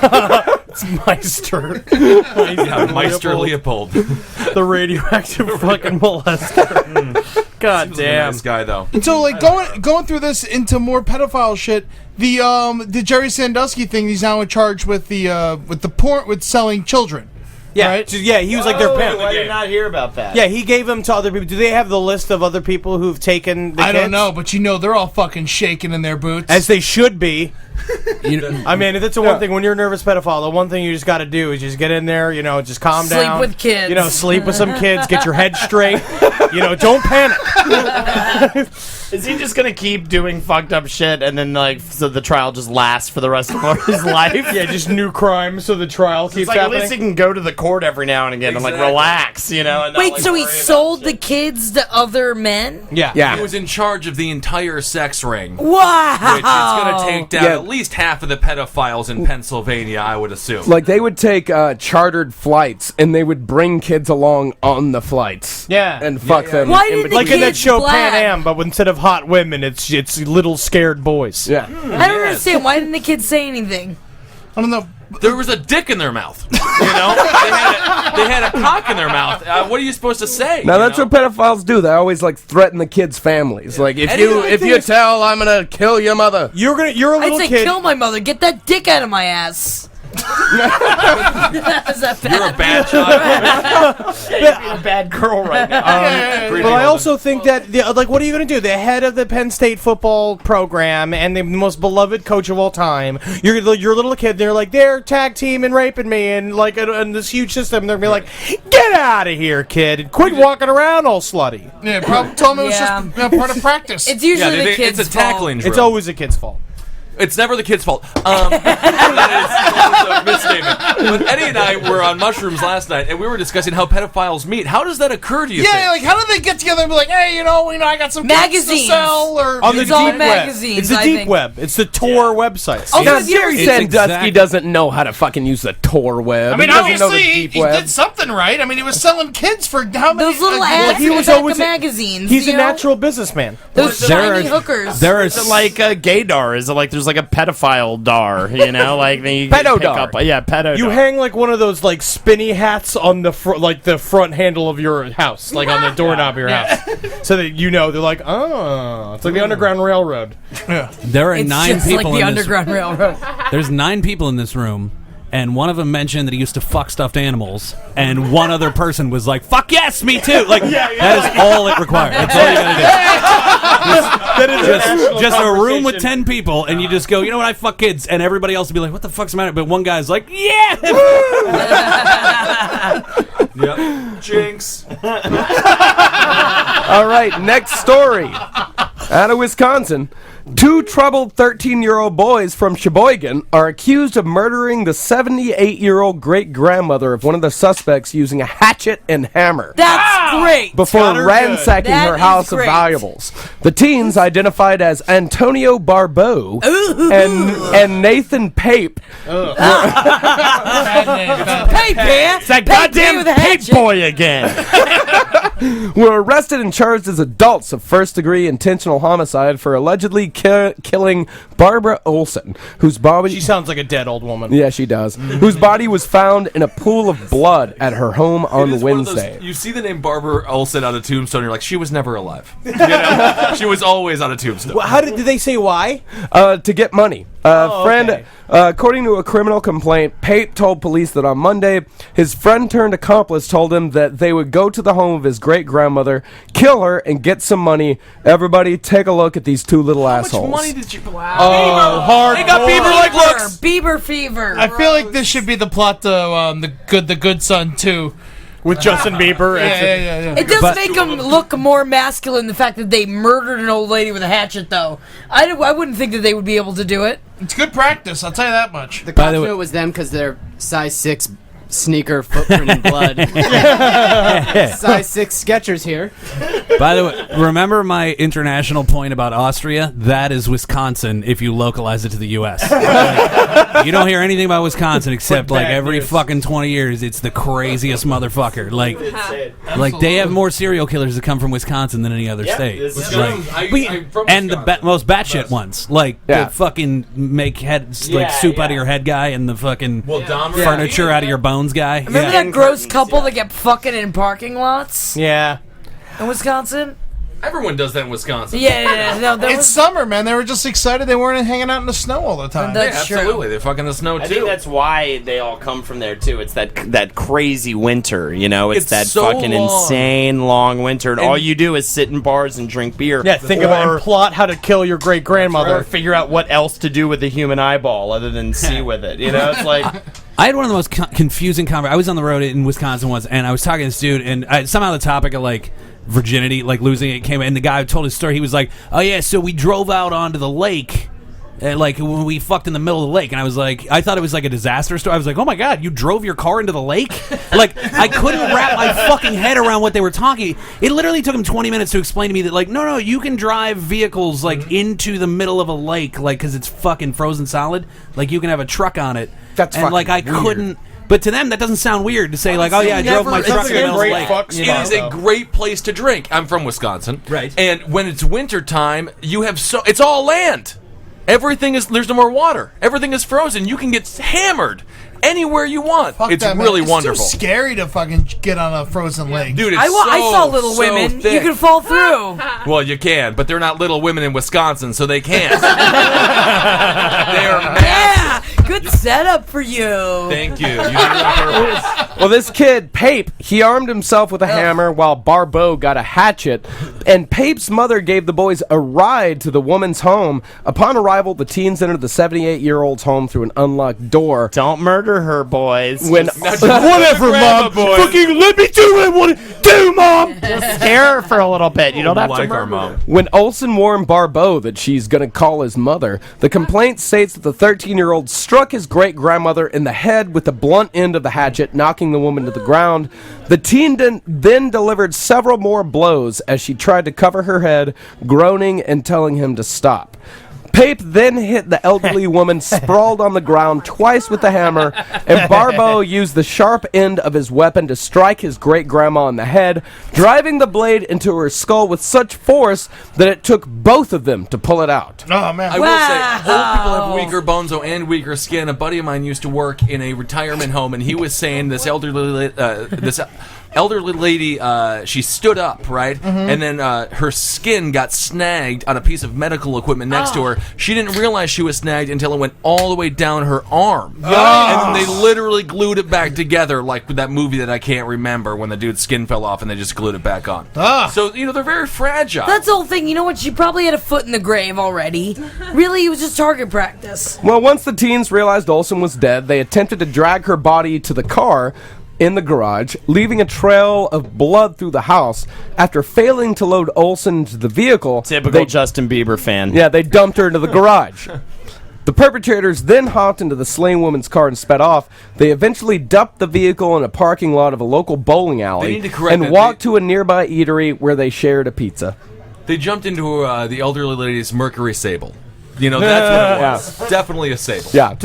It's Meister. Yeah, Meister Leopold. The radioactive fucking molester. God damn. Nice guy, though. And so, like, going through this into more pedophile shit, the Jerry Sandusky thing, he's now in charge with the porn, with selling children. Yeah, Right? yeah, he was like their pimp. I did not hear about that. Yeah, he gave them to other people. Do they have the list of other people who've taken the I kids? don't know, but they're all fucking shaking in their boots. As they should be. I mean, if it's the one thing, when you're a nervous pedophile, the one thing you just got to do is just get in there, just calm Sleep down. with kids. Sleep with some kids, get your head straight. Don't panic. Is he just gonna keep doing fucked up shit and then so the trial just lasts for the rest of his life? Yeah, just new crimes, so the trial keeps It's like at happening. least he can go to the court every now and again and relax, and not, Wait, so he sold the kids to other men? Yeah. He was in charge of the entire sex ring. Wow. Which is going to take down Yeah. at least half of the pedophiles in Pennsylvania, I would assume. Like, they would take chartered flights, and they would bring kids along on the flights. Yeah. And fuck them. Why in didn't between. Like in that kids show black? Pan Am, but instead of hot women, it's little scared boys. Yeah. I don't understand. Why didn't the kids say anything? I don't know. there was a dick in their mouth. You know, they had a cock in their mouth. What are you supposed to say? Now that's what pedophiles do. They always like threaten the kids' families. Like if you tell, I'm gonna kill your mother. You're a little I'd say kid. kill my mother. Get that dick out of my ass. Is that bad? You're a bad child. You're a bad girl right now. But I also think that, like, what are you going to do? The head of the Penn State football program and the most beloved coach of all time. You're a little kid. They're like, they're tag team and raping me, and like, in this huge system, they're gonna be like, get out of here, kid, and quit walking around all slutty. Yeah, probably told him it was just part of practice. It's usually the kid's It's a tackling drill. It's always a kid's fault. It's never the kid's fault. That is a misstatement. But Eddie and I were on mushrooms last night, and we were discussing how pedophiles meet. How does that occur to you? Yeah, like how do they get together and be like, hey, you know, I got some magazines to sell, or On the It's all deep web. magazines, It's the I deep think. web. It's the Tor website. Oh, Now, have you ever Jerry seen- Sandusky doesn't know how to fucking use the Tor web. I mean, he doesn't know the obviously deep he web. did something right. I mean, he was selling kids for how many? Those little ads he in the was back always of magazines. He's you a know? natural businessman. Those shiny hookers. There is like a gaydar. Is it like there's like a pedophile dar? You know, like you Pedo pick dar. up. Yeah, pedo. You dar. hang like one of those like spinny hats on the like the front handle of your house, like on the doorknob of your house, so that you know they're like, oh, it's like the Underground Railroad. There are It's 9 just people like the in Underground Railroad. There's 9 people in this room, and one of them mentioned that he used to fuck stuffed animals, and one other person was like, "Fuck yes, me too!" Like that is all it requires. That's all you gotta do. Just a room with 10 people, and you just go, you know what? I fuck kids, and everybody else will be like, "What the fuck's the matter?" But one guy's like, "Yeah." Yep. Jinx. All right, next story. Out of Wisconsin, 2 troubled 13-year-old boys from Sheboygan are accused of murdering the 78-year-old great-grandmother of one of the suspects using a hatchet and hammer That's great. before ransacking That her is house of great. valuables. The teens, identified as Antonio Barbeau and Nathan Pape, Hey, Bear. It's that goddamn Pape boy again. were arrested and charged as adults of first-degree intentional homicide for allegedly killing Barbara Olson, whose body... She sounds like a dead old woman. Yeah, she does. Whose body was found in a pool of blood at her home on It is one of Wednesday. those- you see the name Barbara Olson on a tombstone, you're like, she was never alive. You know? She was always on a tombstone. Well, did they say why? To get money. According to a criminal complaint, Pape told police that on Monday, his friend-turned-accomplice told him that they would go to the home of his great-grandmother, kill her, and get some money. Everybody, take a look at these 2 little assholes. How much money did you... Oh, hard. They got Bieber-like looks! Bieber fever. I feel like this should be the plot to the Good Son 2. With Justin Bieber. Yeah. It does make them look more masculine, the fact that they murdered an old lady with a hatchet, though. I wouldn't think that they would be able to do it. It's good practice, I'll tell you that much. The cops knew it was them because they're size 6 sneaker footprint in blood. Size 6 Skechers here. By the way, remember my international point about Austria? That is Wisconsin if you localize it to the U.S. Like, you don't hear anything about Wisconsin except like every fucking 20 years it's the craziest motherfucker. Like they have more serial killers that come from Wisconsin than any other state. And the most batshit ones. Like the fucking make heads like soup out of your head guy and the fucking furniture out of your bones guy. Remember that gross couple that get fucking in parking lots? Yeah. In Wisconsin? Everyone does that in Wisconsin. Yeah. No, It's summer, man. They were just excited they weren't hanging out in the snow all the time. That's true. Absolutely. They're fucking the snow, too. I think that's why they all come from there, too. It's that crazy winter, you know? It's that so fucking long. insane long winter. And all you do is sit in bars and drink beer. Yeah, think about and plot how to kill your great-grandmother. Or figure out what else to do with the human eyeball other than see with it. You know, it's like... I had one of the most confusing conversations. I was on the road in Wisconsin once, and I was talking to this dude, and somehow the topic of, like, virginity, like, losing it came, and the guy told his story. He was like, oh, yeah, so we drove out onto the lake, like, when we fucked in the middle of the lake, and I was like, I thought it was, like, a disaster story. I was like, oh, my God, you drove your car into the lake? Like, I couldn't wrap my fucking head around what they were talking. It literally took him 20 minutes to explain to me that, like, no, you can drive vehicles, like, into the middle of a lake, like, because it's fucking frozen solid. Like, you can have a truck on it. That's and, like, I fucking weird. couldn't... But to them, that doesn't sound weird to say, like, oh, yeah, I drove my truck in the middle of the lake. It is a great place to drink. I'm from Wisconsin. Right. And when it's winter time, you have it's all land. There's no more water. Everything is frozen. You can get hammered anywhere you want. Fuck It's that, man. really It's wonderful. too scary to fucking get on a frozen lake. Dude, it's I saw Little so Women. thick. You can fall through. Well, you can, but they're not Little Women in Wisconsin, so they can't. They are massive. Yeah, good setup for you. Thank you. You did it on purpose. Well, this kid, Pape, he armed himself with a hammer while Barbeau got a hatchet, and Pape's mother gave the boys a ride to the woman's home. Upon arrival, the teens entered the 78-year-old's home through an unlocked door. Don't murder her, boys. When Whatever, Mom. Fucking let me do what I want to do, Mom. Just scare her for a little bit. You don't have to Like our murder mom. her. When Olsen warned Barbeau that she's going to call his mother, the complaint states that the 13-year-old struck his great-grandmother in the head with the blunt end of the hatchet, knocking the woman to the ground. The teen then delivered several more blows as she tried to cover her head, groaning and telling him to stop. Pape then hit the elderly woman sprawled on the ground twice with the hammer, and Barbeau used the sharp end of his weapon to strike his great-grandma in the head, driving the blade into her skull with such force that it took both of them to pull it out. Oh, man. I will say, old people have weaker bones and weaker skin. A buddy of mine used to work in a retirement home, and he was saying this elderly lady, she stood up, right? And then her skin got snagged on a piece of medical equipment next to her. She didn't realize she was snagged until it went all the way down her arm. And then they literally glued it back together, like with that movie that I can't remember when the dude's skin fell off and they just glued it back on. So, they're very fragile. That's the whole thing. You know what? She probably had a foot in the grave already. Really, it was just target practice. Well, once the teens realized Olsen was dead, they attempted to drag her body to the car in the garage, leaving a trail of blood through the house. After failing to load Olsen into the vehicle, Typical Justin Bieber fan. Yeah, they dumped her into the garage. The perpetrators then hopped into the slain woman's car and sped off. They eventually dumped the vehicle in a parking lot of a local bowling alley need to correct and that. walked to a nearby eatery where they shared a pizza. They jumped into the elderly lady's Mercury Sable. That's what it was. Definitely a Sable. Yeah.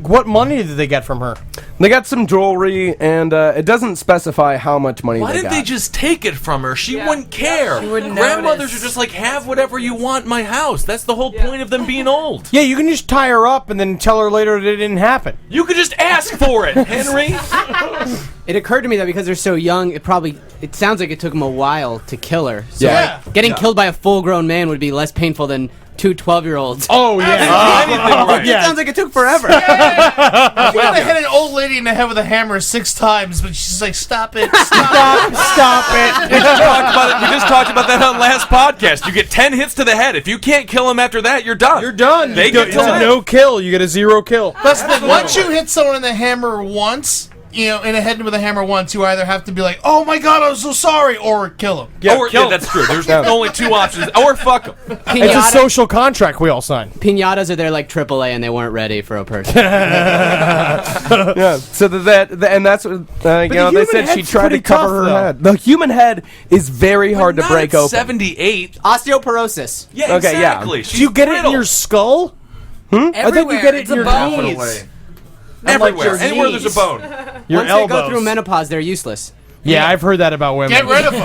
What money did they get from her? They got some jewelry, and it doesn't specify how much money Why they didn't got. they just take it from her? She wouldn't care. She wouldn't Grandmothers notice. are just like, have whatever you want in my house. That's the whole point of them being old. Yeah, you can just tie her up and then tell her later that it didn't happen. You could just ask for it, Henry. It occurred to me that because they're so young, it sounds like it took them a while to kill her. So Yeah. like, getting killed by a full-grown man would be less painful than two 12-year-olds. Oh, yeah. It sounds like it took forever. You would have hit an old lady in the head with a hammer 6 times, but she's like, stop it, stop it. We just talked about that on last podcast. You get 10 hits to the head. If you can't kill him after that, you're done. You're done. They get It's to a live. no kill. You get a 0 kill. That's the thing. Once you hit someone in the hammer once, in the head with a hammer once, you either have to be like, oh my god, I'm so sorry, or kill him. Yeah, that's true. There's only 2 options. Or fuck him. It's a social contract we all sign. Pinatas are there like AAA, and they weren't ready for a person. Yeah, so and that's what they human said she head's tried to pretty cover tough, her though. head. The human head is very hard to Not break at open. 78. Osteoporosis. Yeah, Okay, yeah. exactly. Do you get it in your skull? Everywhere. I thought you get it It's in a your bone. knees. Everywhere. your Anywhere there's a knees. bone. Your Once elbows. they go through menopause, they're useless. Yeah, I've heard that about women. Get rid of them.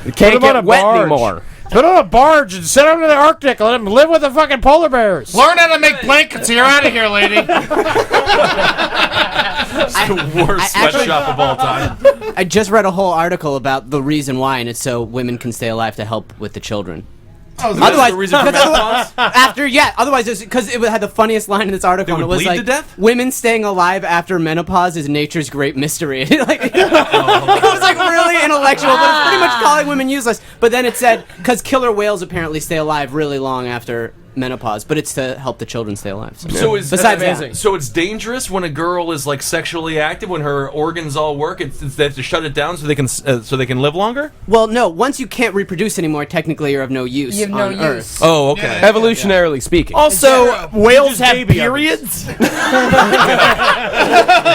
You can't Put 'em on get a wet barge. anymore. Put on a barge and send them to the Arctic. Let them live with the fucking polar bears. Learn how to make blankets, or you're out of here, lady. It's the worst sweatshop of all time. I just read a whole article about the reason why, and it's so women can stay alive to help with the children. Otherwise, the reason for menopause? Otherwise, because it had the funniest line in this article. They And it would was bleed like, to death? women staying alive after menopause is nature's great mystery. It was like really intellectual, but it's pretty much calling women useless. But then it said, because killer whales apparently stay alive really long after menopause, but it's to help the children stay alive. So Besides that. So it's dangerous when a girl is like sexually active, when her organs all work. They have to shut it down so they can live longer. Well, no. Once you can't reproduce anymore, technically you're of no use You have no on use. Earth. Oh, okay. Evolutionarily speaking. Also, whales have baby periods? And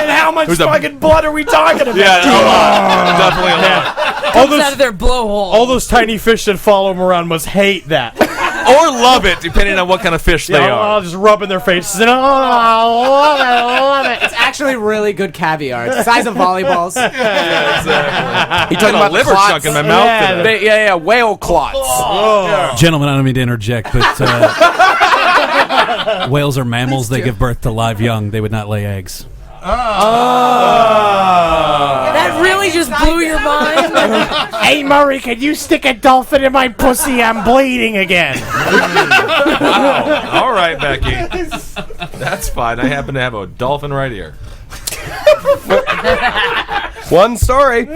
how much Who's a- fucking blood are we talking about? Yeah, a lot. Definitely a lot. Comes out of their blowhole. All those tiny fish that follow them around must hate that. Or love it, depending on what kind of fish they I'll are. just rubbing their faces and I love it. It's actually really good caviar. It's the size of volleyballs. Yeah, exactly. You talking about liver clots? chunk in my mouth? Yeah, today. Whale clots. Gentlemen, I don't mean to interject, but Whales are mammals. They give birth to live young. They would not lay eggs. That really just blew your mind. Hey, Murray, can you stick a dolphin in my pussy? I'm bleeding again. Wow. All right, Becky. That's fine. I happen to have a dolphin right here. One story.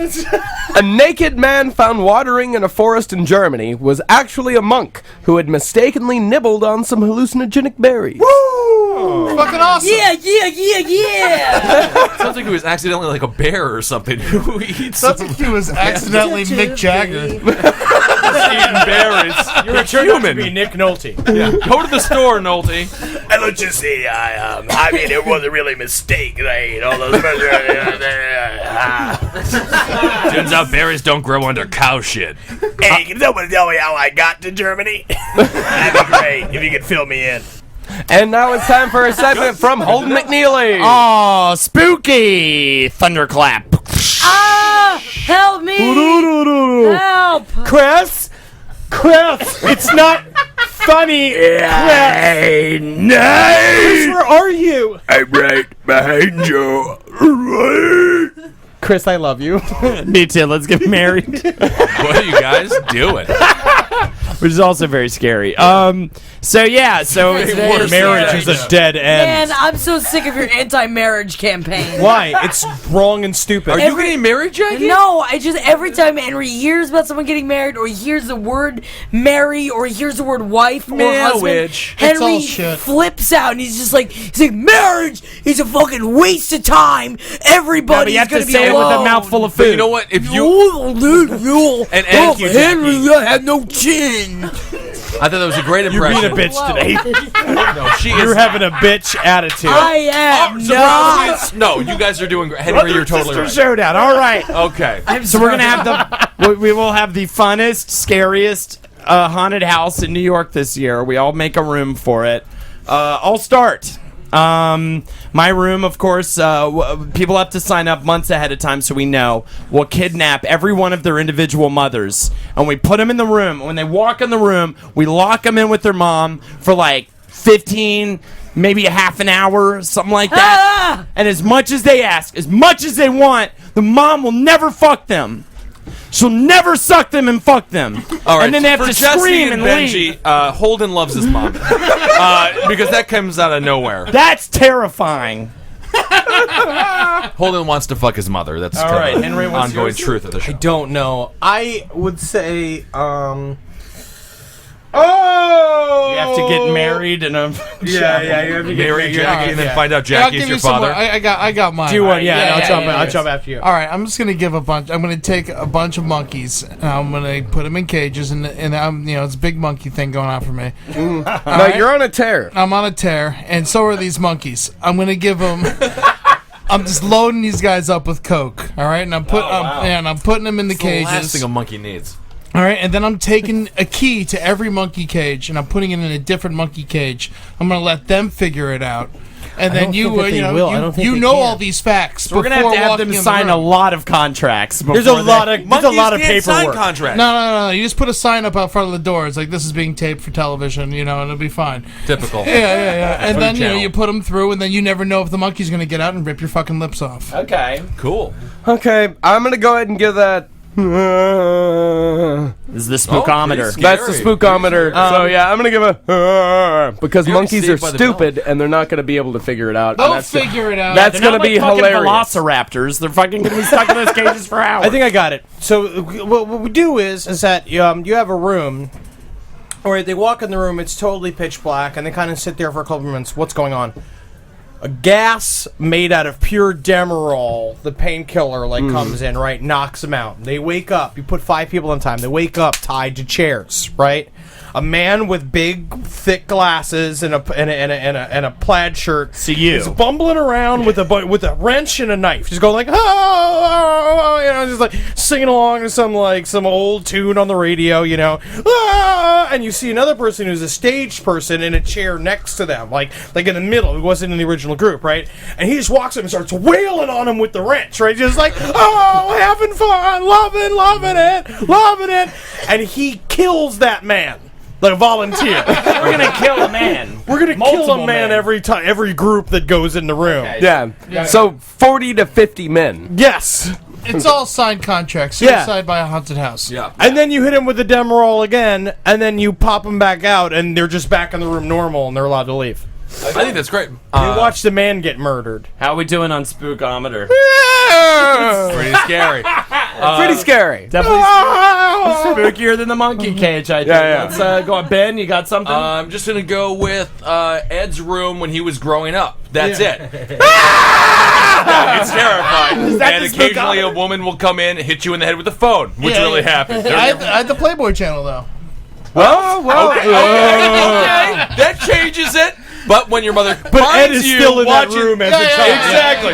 A naked man found watering in a forest in Germany was actually a monk who had mistakenly nibbled on some hallucinogenic berries. Woo! Fucking awesome. Yeah. Sounds like he was accidentally like a bear or something. Who eats Sounds like he was accidentally Mick Jagger. eating berries. You're a human. Be Nick Nolte. Yeah. Go to the store, Nolte. And let's just say, I mean, it wasn't really a mistake that I ate all those berries. Turns out berries don't grow under cow shit. Hey, can somebody tell me how I got to Germany? That'd be great if you could fill me in. And now it's time for a segment from Holden McNeely. Oh, spooky thunderclap. Help me! Help! Chris, it's not funny. Hey, Chris, nice. where are you? I'm right behind you. Chris, I love you. Me too. Let's get married. What are you guys doing? Which is also very scary. So Marriage is a dead end. Man, I'm so sick of your anti-marriage campaign. Why? It's wrong and stupid. Are you getting married, Jackie? No, I just every time Henry hears about someone getting married, or he hears the word marry, or he hears the word wife or husband, Marriage. It's all Henry shit. flips out and he's like, marriage is a fucking waste of time. Everybody's you have gonna to be say it alone. with a mouthful of food. But you know what? If you and thank you, Henry, I have no chin. I thought that was a great You're impression. being a bitch today. No, You're having a bitch attitude. I am not. Zebrowski, no, you guys are doing great. Henry, you're totally right. Showdown. All right. Okay. So we're gonna have we will have the funnest, scariest haunted house in New York this year. We all make a room for it. I'll start. My room, of course, people have to sign up months ahead of time so we know. We'll kidnap every one of their individual mothers, and we put them in the room. When they walk in the room, we lock them in with their mom for like 15, maybe a half an hour, something like that. And as much as they ask, as much as they want, the mom will never fuck them. She'll never suck them and fuck them. All right, and then they have for to Jesse scream and and Benji, leave. Holden loves his mom because that comes out of nowhere. That's terrifying. Holden wants to fuck his mother. That's All kind right, of Henry, the what's ongoing yours? truth of the show. I don't know. I would say, oh! You have to get married and Yeah, you have to get Marry Jackie and then Yeah. find out Yeah, I'll Jackie give is you your some father. more. I got mine. Do you want? All Yeah, right, I'll jump after you. All right, I'm just gonna give a bunch. I'm gonna take a bunch of monkeys and I'm gonna put them in cages and I'm it's a big monkey thing going on for me. No, right. you're on a tear. I'm on a tear, and so are these monkeys. I'm gonna give them. I'm just loading these guys up with coke. All right, and I'm putting them in the It's the last cages. thing a monkey needs. All right, and then I'm taking a key to every monkey cage, and I'm putting it in a different monkey cage. I'm gonna let them figure it out, and then you know all these facts. So we're gonna have them sign a lot of contracts. There's a lot of Can't sign paperwork. contracts. No. You just put a sign up out front of the door. It's like this is being taped for television, and it'll be fine. Typical. Yeah. And Food then channel. you put them through, and then you never know if the monkey's gonna get out and rip your fucking lips off. Okay. Cool. Okay, I'm gonna go ahead and give that. This is the spookometer. pretty That's the scary. spookometer. So yeah, I'm gonna give a because You're monkeys are saved by the stupid and they're not gonna be able to figure it out. They'll and that's figure it out. That's They're gonna not be like fucking hilarious. Velociraptors. They're fucking gonna be stuck in those cages for hours. I think I got it. So what we do is that you have a room, or they walk in the room. It's totally pitch black, and they kind of sit there for a couple minutes. What's going on? A gas made out of pure Demerol, the painkiller, comes in, right? Knocks them out. They wake up. You put 5 people in time. They wake up tied to chairs, right? A man with big, thick glasses and a plaid shirt. See you. He's bumbling around with a wrench and a knife. He's going like, oh, just like singing along to some old tune on the radio, and you see another person who's a stage person in a chair next to them, like in the middle, who wasn't in the original group, right? And he just walks up and starts wailing on him with the wrench, right? Just like, oh, having fun, loving it, and he kills that man. Like a volunteer. We're gonna kill a man. We're gonna kill Multiple a man men. every time, every group that goes in the room. Okay. Yeah. So 40 to 50 men. Yes. It's all signed contracts. Suicide by a haunted house. Yeah. And then you hit him with the dem roll again, and then you pop them back out, and they're just back in the room normal, and they're allowed to leave. I think that's great. You watch the man get murdered. How are we doing on Spookometer? Pretty scary. Pretty scary. Definitely spookier than the monkey cage, I think. Yeah. Let's go on. Ben, you got something? I'm just going to go with Ed's room when he was growing up. That's it. It's terrifying. And occasionally a woman will come in and hit you in the head with the phone, which really happened. I had the Playboy channel, though. Well. Okay. That changes it. But when your mother But Ed finds is you still in that watching, room as a child. Exactly.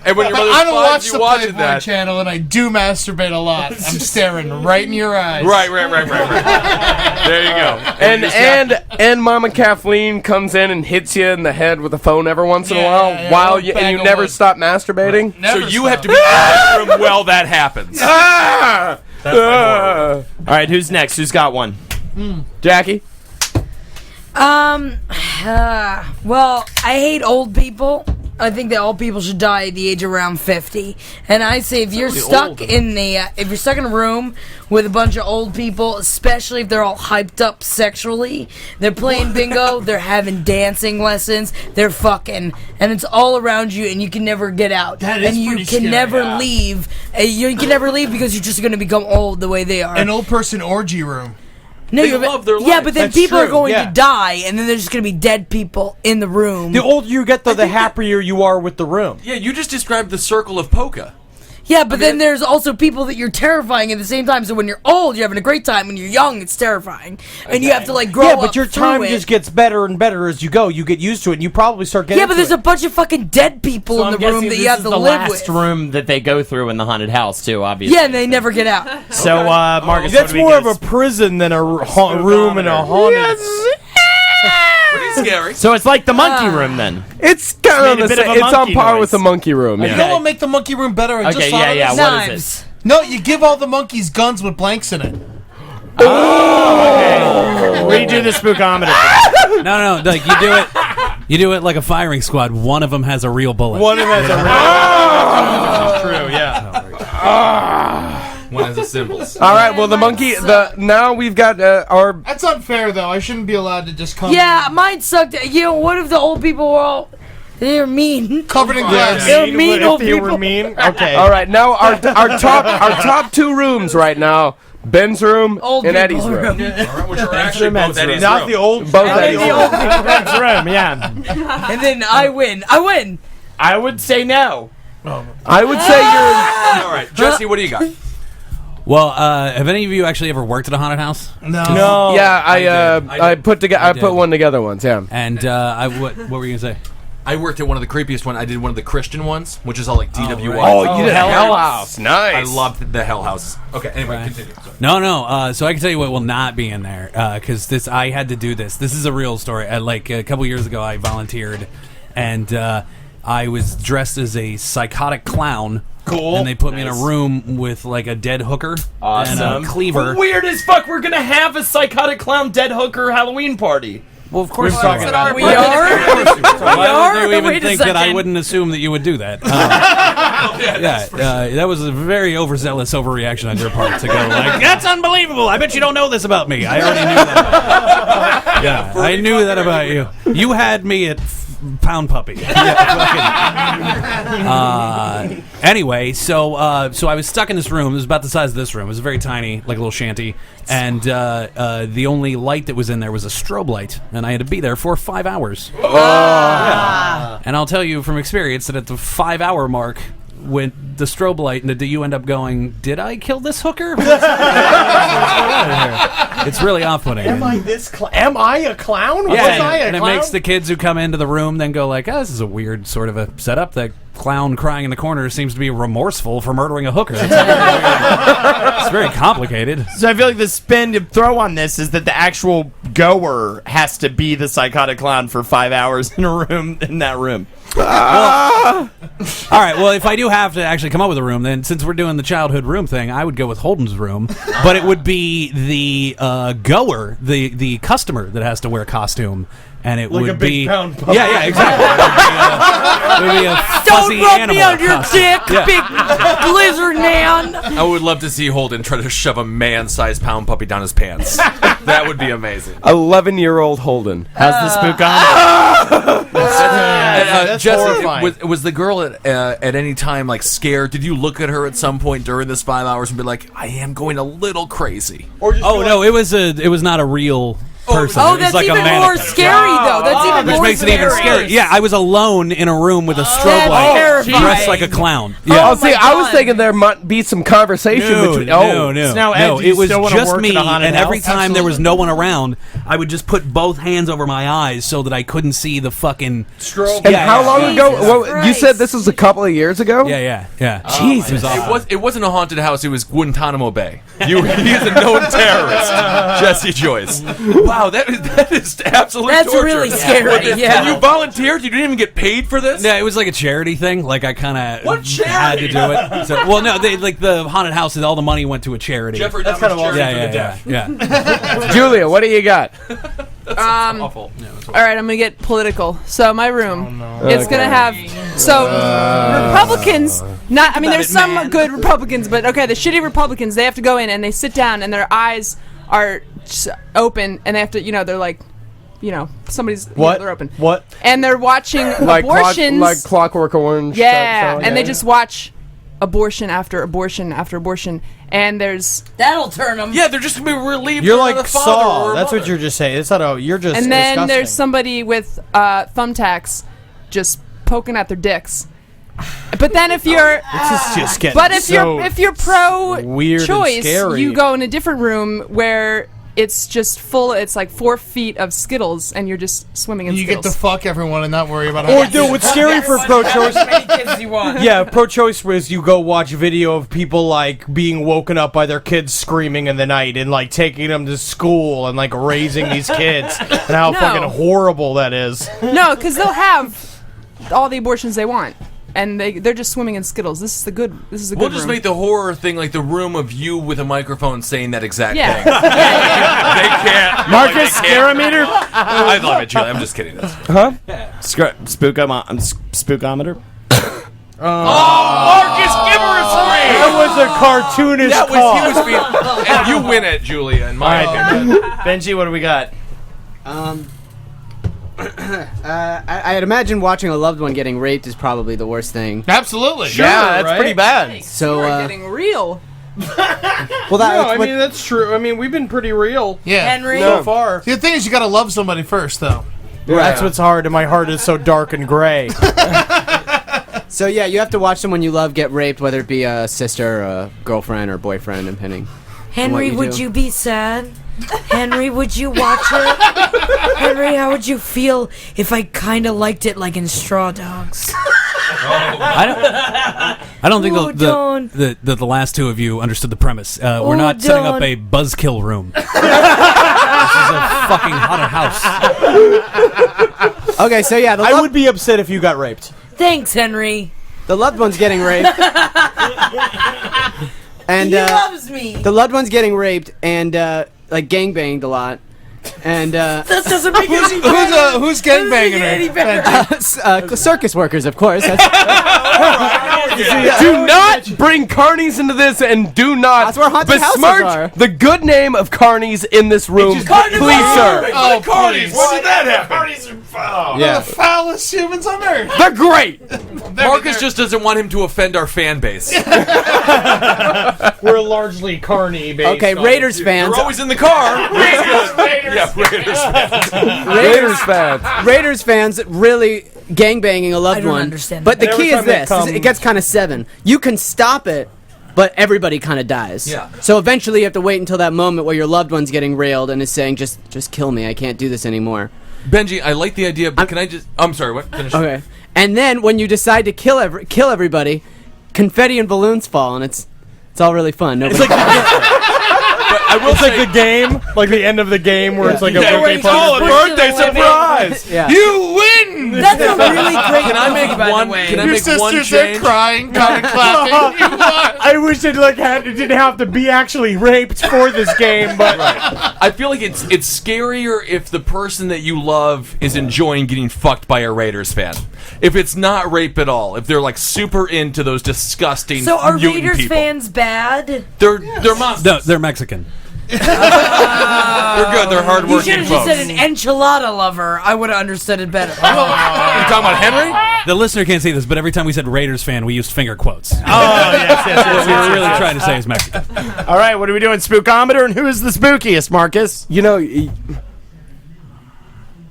And when your mother I don't watch finds the you watching Playboy that, channel, and I do masturbate a lot. I'm staring right in your eyes. right. There you go. And Mama Kathleen comes in and hits you in the head with a phone every once in a while, yeah, and you never stop masturbating. So you have to be in the room while that happens. All right, who's next? Who's got one? Jackie. Well, I hate old people. I think that old people should die at the age around 50. And I say if you're stuck in a room with a bunch of old people, especially if they're all hyped up sexually, they're playing bingo, they're having dancing lessons, they're fucking, and it's all around you, and you can never get out. That is and you pretty can scary, never leave. You can never leave because you're just going to become old the way they are. An old person orgy room. No, They love their yeah, life. but then That's people are true, going yeah. to die, and then there's just going to be dead people in the room. The older you get, though, the happier you are with the room. Yeah, you just described the circle of Polka. Yeah, but then there's also people that you're terrifying at the same time. So when you're old, you're having a great time. When you're young, it's terrifying, and you have to grow Yeah, up. but your through time it. just gets better and better as you go. You get used to it, and you probably start getting. Yeah, but there's a bunch of fucking dead people So in I'm the room guessing that this you have is to the live last with. room that they go through in the haunted house, too, obviously. Yeah, and they never get out. So, Marcus, That's more of a prison than a room in a haunted. Pretty scary. So it's like the monkey room, then. It's kind made a of bit of a it's on monkey par noise. with the monkey room. You Yeah. know what make the monkey room better? I Okay, just thought of yeah. this. What Knives. is it? No, you give all the monkeys guns with blanks in it. Redo the spookometer. No, like you do it like a firing squad. One of them has a real bullet. One of them has a real. True, yeah. One of the symbols. All right. Well, the monkey. Now we've got our. That's unfair, though. I shouldn't be allowed to just come. Yeah, mine sucked. You know, what if the old people were all... They're mean. Covered in glass. They're mean If old they people. were mean, okay. All right. Now our top two rooms right now. Ben's room Old and people Eddie's room. All right, which are actually both Eddie's Not room. the old. Both not Eddie's the room. old people's room. Yeah. And then I win. I win. I would say no. I would say you're. All right, Jesse, what do you got? Well, have any of you actually ever worked at a haunted house? No. Yeah, I put did. one together once. Yeah. And what were you gonna say? I worked at one of the creepiest ones. I did one of the Christian ones, which is all like DWI. right. Oh, you did Hell House. Nice. I loved the Hell House. Okay, anyway, Right. continue. Sorry. No. So I can tell you what will not be in there because I had to do this. This is a real story. Like a couple years ago, I volunteered, and I was dressed as a psychotic clown. Cool. And they put me in a room with like a dead hooker and a cleaver. Weird as fuck. We're gonna have a psychotic clown dead hooker Halloween party. Well, of course We're talking about it. We are? Why would you Wait even a think that I second. wouldn't assume that you would do that? That was a very overzealous overreaction on your part to go like, that's unbelievable. I bet you don't know this about me. I already knew that. Yeah, I knew that about you. You had me at Pound Puppy. Anyway, so I was stuck in this room. It was about the size of this room. It was very tiny, like a little shanty. And the only light that was in there was a strobe light. And I had to be there for 5 hours. Yeah. And I'll tell you from experience that at the 5 hour mark, when the strobe light, and you end up going, did I kill this hooker? It's really off-putting. Am I this? Am I a clown? Yeah, Was I a and clown? it makes the kids who come into the room then go like, oh, this is a weird sort of a setup that clown crying in the corner seems to be remorseful for murdering a hooker. It's very complicated. So I feel like the spin to throw on this is that the actual goer has to be the psychotic clown for 5 hours in that room. All right, well, if I do have to actually come up with a room, then since we're doing the childhood room thing, I would go with Holden's room, but it would be the goer, the customer that has to wear a costume, and it Like would a big be pound puppy. yeah, exactly. It would be a fuzzy Don't rub animal me on your costume. dick, Yeah. big blizzard man. I would love to see Holden try to shove a man-sized pound puppy down his pants. That would be amazing. 11-year-old Holden. How's the spook on? That's Jesse, horrifying. was the girl at any time like scared? Did you look at her at some point during this 5 hours and be like, I am going a little crazy? No, it was not a real person. Oh, It was that's like a even more mannequin. scary, though. That's even Which more makes it even scary. Yeah, I was alone in a room with a strobe that's light, terrifying. dressed like a clown. Oh, see, I was thinking there might be some conversation between. No. now, Ed, do you It was still wanna just work me, in a haunted and every house? time there was no one around, I would just put both hands over my eyes so that I couldn't see the fucking Strobe. And how long ago? Jesus Well, you Christ. said this was a couple of years ago. Yeah. Jesus. It was awful. It wasn't a haunted house. It was Guantanamo Bay. He's a known terrorist, Jesse Joyce. Wow, that is absolute That's torture. really scary, yeah. And you volunteered? You didn't even get paid for this? Yeah, it was like a charity thing. Like I kind of What had to charity? do it. So, well, no, they like the haunted houses. All the money went to a charity. Jeffrey That's Dahmer's kind of awesome. charity Yeah, for the yeah, deaf. yeah. Julia, what do you got? Awful. All right, I'm gonna get political. So my room, it's gonna have Republicans. Not, I mean, there's some good Republicans, but okay, the shitty Republicans, they have to go in and they sit down and their eyes are open and they have to, they're like, somebody's What? they're open. What? And they're watching Like abortions. like Clockwork Orange. Yeah, type and they show? just watch abortion after abortion after abortion, and there's That'll turn them. Yeah, they're just going to be relieved. You're for like the father Saw. or That's mother. what you're just saying. It's not a. You're just. and then disgusting. there's somebody with thumbtacks just poking at their dicks. But then if you're This is just getting but if so you're pro weird and choice, scary. you go in a different room where it's just full. It's like 4 feet of Skittles, and you're just swimming in You get Skittles. to fuck everyone and not worry about Or dude, what's scary for pro-choice? As many kids as you want. Yeah, pro-choice was you go watch video of people like being woken up by their kids screaming in the night and like taking them to school and like raising these kids and how No. fucking horrible that is. No, because they'll have all the abortions they want, and they're just swimming in Skittles. This is the good. This is the We'll good just room. make the horror thing like the room of you with a microphone saying that exact Yeah. thing. They can't. Marcus, they can't. Scarometer? I love it, Julie. I'm just kidding. Spookometer? Marcus, give her a scream! That was a cartoonish That was, call. he was being, and you win it, Julia, in my opinion. Benji, what do we got? I'd imagine watching a loved one getting raped is probably the worst thing. Absolutely. Yeah, that's pretty bad. So, We're getting real. well, No, that's I what, mean that's true. I mean we've been pretty real Yeah. Henry. so far. The thing is, you gotta love somebody first, though. That's what's hard, and my heart is so dark and gray. so yeah, you have to watch someone you love get raped, whether it be a sister, or a girlfriend, or boyfriend, depending. Henry, you would do. you be sad? Henry, would you watch it? Henry, how would you feel if I kind of liked it like in Straw Dogs? I don't think Oh, Dawn. the last two of you understood the premise. We're not setting up Dawn. a buzzkill room. This is a fucking haunted house. Okay, so yeah, I would be upset if you got raped. Thanks, Henry. the loved one's getting raped, and He loves me. the loved one's getting raped and like gangbanged a lot, and That doesn't make any better. Who's gangbanging Any her? better. circus workers, of course. That's, Do not bring carnies into this, and do not That's where haunted houses are. besmirch the good name of carnies in this room, please, sir. Oh, please. When did that happen? They're the foulest humans on earth. They're great. Marcus just doesn't want him to offend our fan base. We're largely carny based. okay, Raiders fans. You're always in the car. Yeah, Raiders fans. Raiders fans. Raiders fans really gangbanging a loved I don't one. understand But the that. key Every is time that this: comes- it gets kind of 7. You can stop it, but everybody kind of dies. Yeah. So eventually, you have to wait until that moment where your loved one's getting railed and is saying, "Just kill me. I can't do this anymore." Benji, I like the idea, but can I just... I'm sorry, what? Finish. Okay. And then when you decide to kill everybody, confetti and balloons fall, and it's all really fun. It's like the game, like the end of the game where it's like a birthday party. Oh, a birthday surprise! Yeah. You win. That's a really great. Can I make one? Can I Your make one sisters are change? crying, kind of clapping. You won. I wish it didn't have to be actually raped for this game, but I feel like it's scarier if the person that you love is enjoying getting fucked by a Raiders fan. If it's not rape at all, if they're like super into those disgusting So are mutant Raiders people. fans bad? They're monsters. No, they're Mexican. They're good. They're You hardworking should have folks. just said an enchilada lover. I would have understood it better. You talking about Henry? The listener can't see this, but every time we said Raiders fan, we used finger quotes. oh yes. We were really trying to say he's Mexican. All right, what are we doing? Spookometer, and who is the spookiest, Marcus? You know,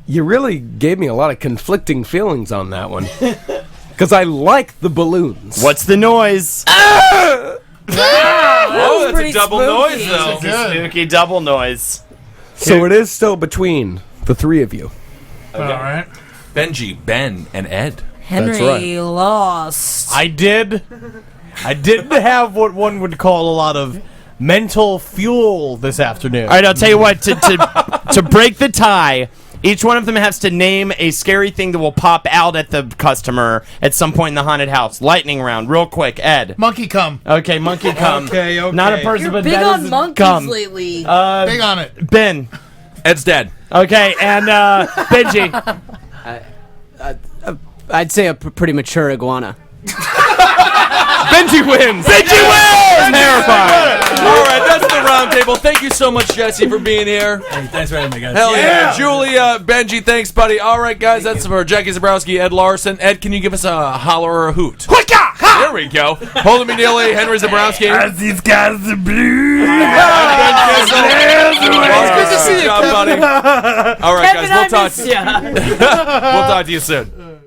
you really gave me a lot of conflicting feelings on that one. Because I like the balloons. What's the noise? Oh, that's a double noise, though. Spooky double noise. So it is still between the three of you. All right. Benji, Ben, and Ed. Henry lost. I didn't have what one would call a lot of mental fuel this afternoon. All right, I'll tell you what. To break the tie, each one of them has to name a scary thing that will pop out at the customer at some point in the haunted house. Lightning round, real quick. Ed. Monkey cum. Okay, monkey cum. Okay. Not a person, You're but big that on is monkeys cum. lately. Big on it. Ben. Ed's dead. Okay, and Benji. I'd say a pretty mature iguana. Benji wins! Benji wins! Terrifying. All right, that's the roundtable. Thank you so much, Jesse, for being here. Hey, thanks for having me, guys. Hell yeah. Julia, Benji, thanks, buddy. All right, guys, that's for Jackie Zebrowski, Ed Larson. Ed, can you give us a holler or a hoot? There we go. Holden McNeely, Henry Zebrowski. These guys are blue. Ben Kissel. It's good to see you, Good job, buddy. All right, Kevin, guys, we'll I miss ya. talk to you soon.